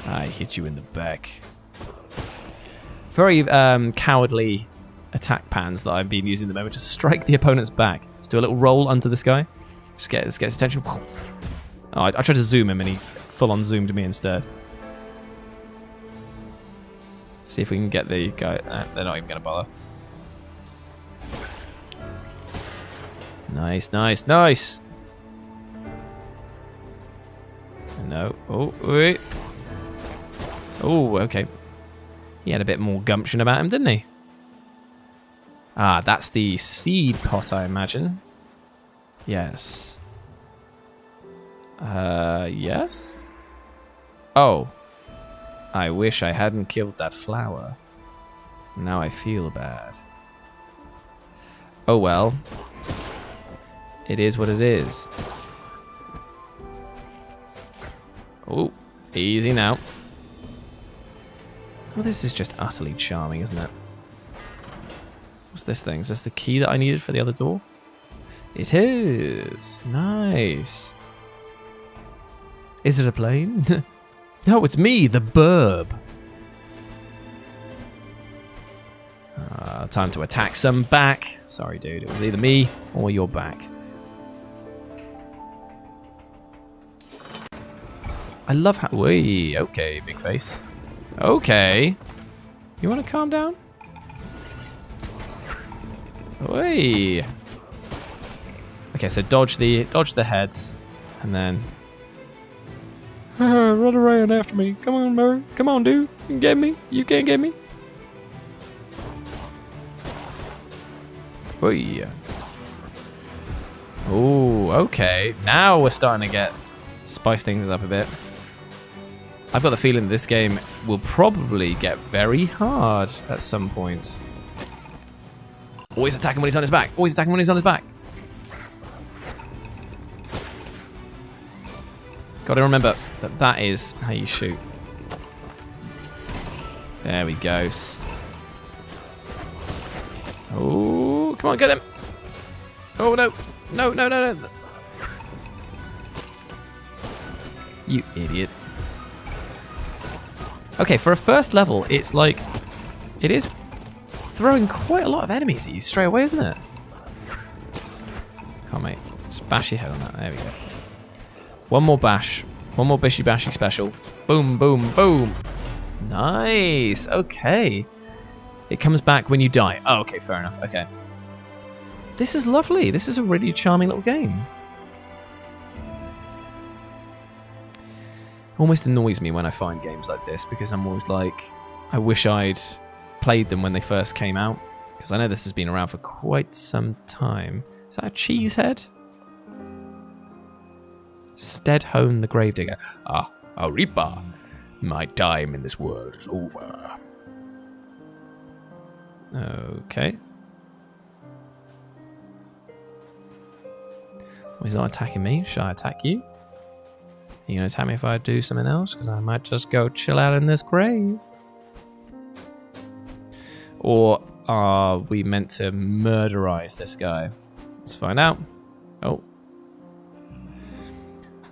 I hit you in the back. Very cowardly attack patterns that I've been using at the moment to strike the opponent's back. Let's do a little roll under this guy. Just get his attention. Oh, I tried to zoom him and he full-on zoomed me instead. See if we can get the guy. They're not even going to bother. Nice, nice, nice. No. Oh, wait. Oh, okay. He had a bit more gumption about him, didn't he? Ah, that's the seed pot, I imagine. Yes. Yes? Oh. I wish I hadn't killed that flower. Now I feel bad. Oh well. It is what it is. Oh, easy now. Well, this is just utterly charming, isn't it? What's this thing? Is this the key that I needed for the other door? It is. Nice. Is it a plane? No, it's me, the burb. Time to attack some back. Sorry, dude. It was either me or your back. I love how... Wait, okay, big face. Okay. You want to calm down? Wait. Okay, so dodge the heads, and then... run around after me. Come on, Murray. Come on, dude. You can get me. You can't get me. Wait. Oh, okay. Now we're starting to spice things up a bit. I've got the feeling that this game will probably get very hard at some point. Always attacking when he's on his back. Always attacking when he's on his back. Got to remember that that is how you shoot. There we go. Oh, come on, get him. Oh, no. No, no, no, no. You idiot. Okay, for a first level, it's like... It is throwing quite a lot of enemies at you straight away, isn't it? Come on, mate. Just bash your head on that. There we go. One more bash. One more bishy bashy special. Boom, boom, boom. Nice. Okay. It comes back when you die. Oh, okay, fair enough. Okay. This is lovely. This is a really charming little game. Almost annoys me when I find games like this because I'm always like, I wish I'd played them when they first came out, because I know this has been around for quite some time. Is that a cheese head? Steadhone the Gravedigger. Ah, Aripa. My time in this world is over. Okay. Well, he's not attacking me. Should I attack you? Are you going to attack me if I do something else? Because I might just go chill out in this grave. Or are we meant to murderize this guy? Let's find out. Oh.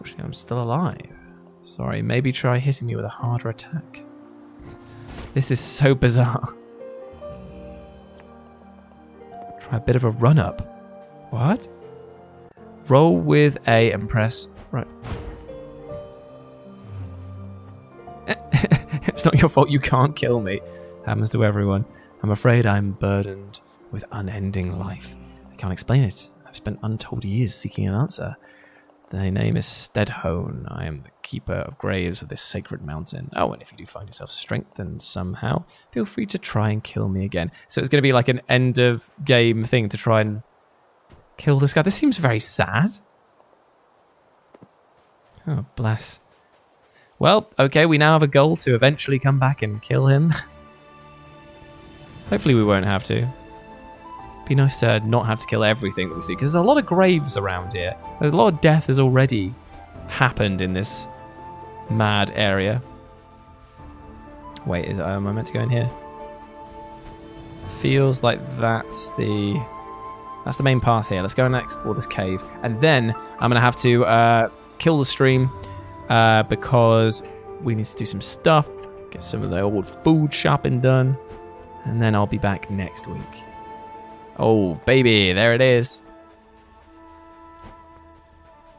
Unfortunately, I'm still alive. Sorry, maybe try hitting me with a harder attack. This is so bizarre. Try a bit of a run-up. What? Roll with A and press... Right. It's not your fault you can't kill me. Happens to everyone. I'm afraid I'm burdened with unending life. I can't explain it. I've spent untold years seeking an answer. Thy name is Steadhone. I am the keeper of graves of this sacred mountain. Oh, and if you do find yourself strengthened somehow, feel free to try and kill me again. So it's going to be like an end of game thing to try and kill this guy. This seems very sad. Oh, bless. Well, okay, we now have a goal to eventually come back and kill him. Hopefully we won't have to. Be nice to not have to kill everything that we see, because there's a lot of graves around here. A lot of death has already happened in this mad area. Wait, am I meant to go in here? Feels like that's the main path here. Let's go and explore this cave. And then I'm going to have to kill the stream because we need to do some stuff, get some of the old food shopping done, and then I'll be back next week. Oh, baby, there it is.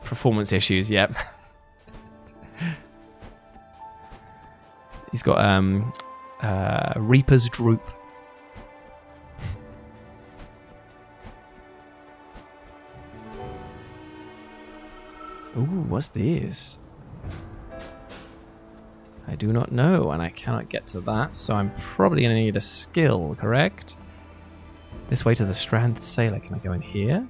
Performance issues, yep. He's got Reaper's Droop. Ooh, what's this? I do not know, and I cannot get to that, so I'm probably going to need a skill, correct? This way to the Stranded Sailor. Can I go in here?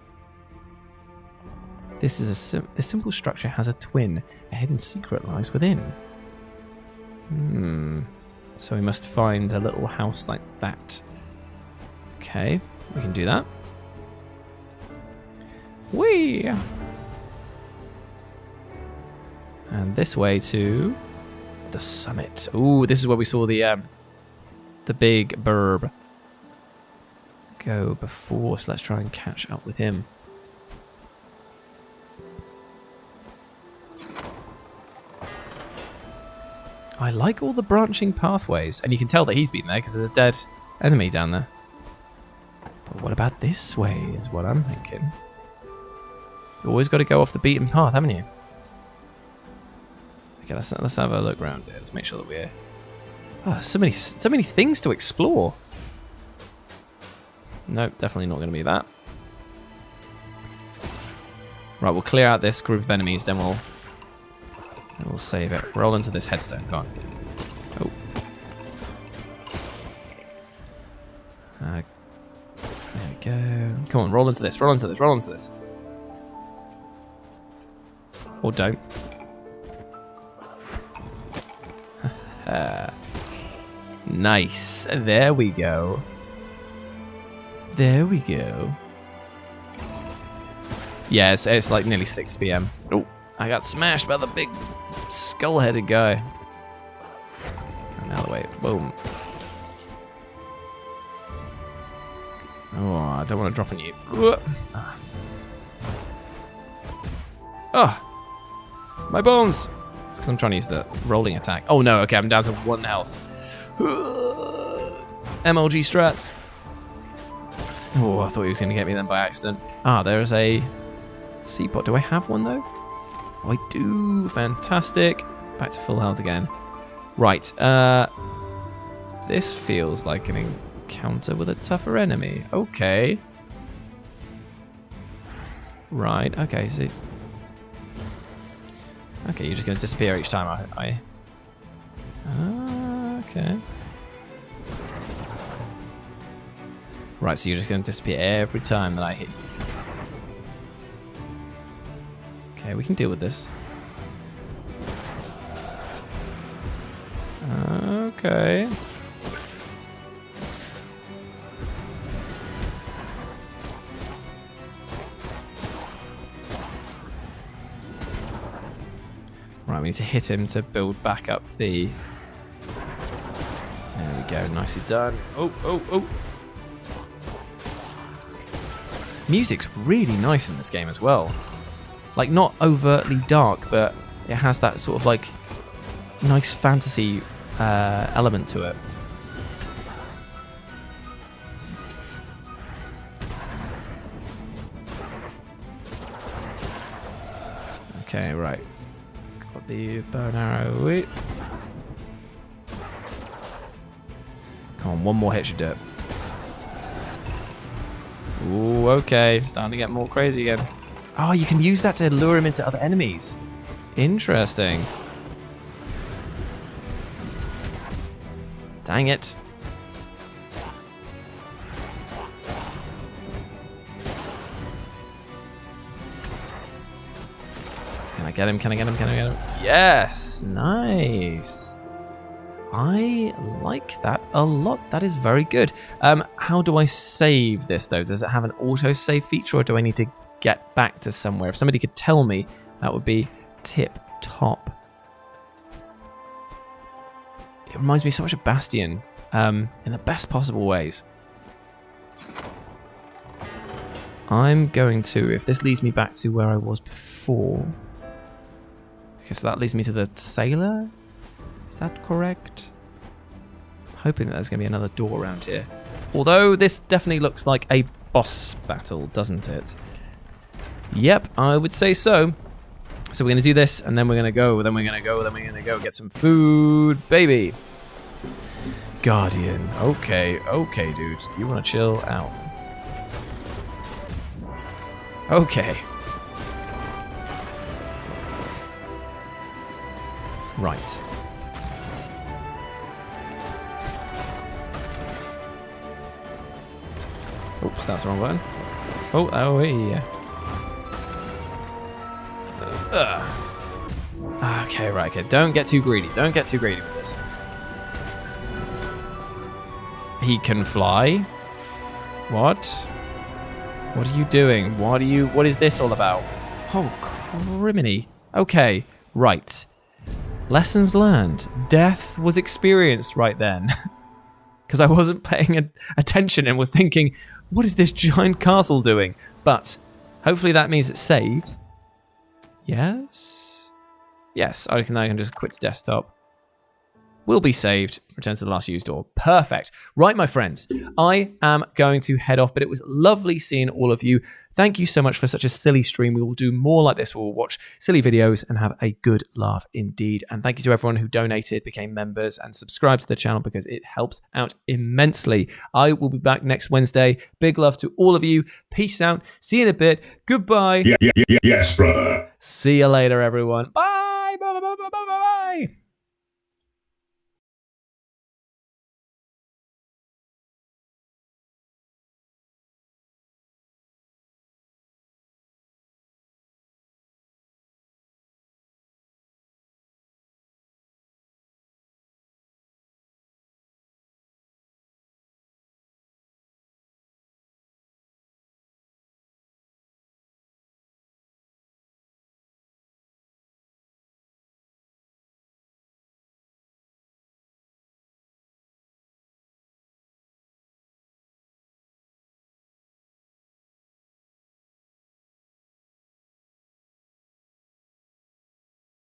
This is this simple structure has a twin. A hidden secret lies within. So we must find a little house like that. Okay, we can do that. Whee! And this way to the summit. Ooh, this is where we saw the big burb go before, so let's try and catch up with him. I like all the branching pathways, and you can tell that he's been there because there's a dead enemy down there. But what about this way is what I'm thinking. You always got to go off the beaten path, haven't you? Okay, let's have a look around here. Let's make sure that we're... Oh, so many things to explore. Nope, definitely not going to be that. Right, we'll clear out this group of enemies, then we'll save it. Roll into this headstone. Go on. Oh. There we go. Come on, roll into this. Roll into this. Roll into this. Or don't. Nice. There we go. There we go. Yeah, it's like nearly 6 p.m. Oh, I got smashed by the big skull-headed guy. And out of the way. Boom. Oh, I don't want to drop on you. Oh, my bones. It's because I'm trying to use the rolling attack. Oh no, okay, I'm down to 1 health. MLG strats. Oh, I thought he was going to get me then by accident. Ah, there's a seapot. Do I have one though? Oh, I do. Fantastic. Back to full health again. Right. This feels like an encounter with a tougher enemy. Okay. Right. Okay. So. Okay, you're just going to disappear each time. Okay. Right, so you're just going to disappear every time that I hit you. Okay, we can deal with this. Okay. Right, we need to hit him to build back up the... There we go, nicely done. Oh, oh, oh. Music's really nice in this game as well. Like, not overtly dark, but it has that sort of like nice fantasy element to it. Okay, right. Got the bow and arrow. Wait. Come on, one more hit should do it. Ooh, okay. Starting to get more crazy again. Oh, you can use that to lure him into other enemies. Interesting. Dang it. Can I get him? Can I get him? Can I get him? Yes! Nice. I like that a lot. That is very good. How do I save this, though? Does it have an auto-save feature, or do I need to get back to somewhere? If somebody could tell me, that would be tip-top. It reminds me so much of Bastion, in the best possible ways. I'm going to, if this leads me back to where I was before... Okay, so that leads me to the sailor? Is that correct? I'm hoping that there's going to be another door around here. Although this definitely looks like a boss battle, doesn't it? Yep, I would say so. So we're going to do this, and then we're going to go, then we're going to go, then we're going to go get some food, baby. Guardian. Okay, okay, dude. You want to chill out. Okay. Right. Oops, that's the wrong button. Oh, yeah. Okay, right, okay. Don't get too greedy. Don't get too greedy with this. He can fly? What? What are you doing? What is this all about? Oh, criminy. Okay, right. Lessons learned. Death was experienced right then. Because I wasn't paying attention and was thinking, what is this giant castle doing? But hopefully that means it's saved. Yes? Yes, I can just quit desktop. Will be saved. Return to the last used door. Perfect. Right, my friends, I am going to head off, but it was lovely seeing all of you. Thank you so much for such a silly stream. We will do more like this. We will watch silly videos and have a good laugh indeed. And thank you to everyone who donated, became members, and subscribed to the channel because it helps out immensely. I will be back next Wednesday. Big love to all of you. Peace out. See you in a bit. Goodbye. Yes, brother. See you later, everyone. Bye. Bye. Bye. Bye. Bye. Bye.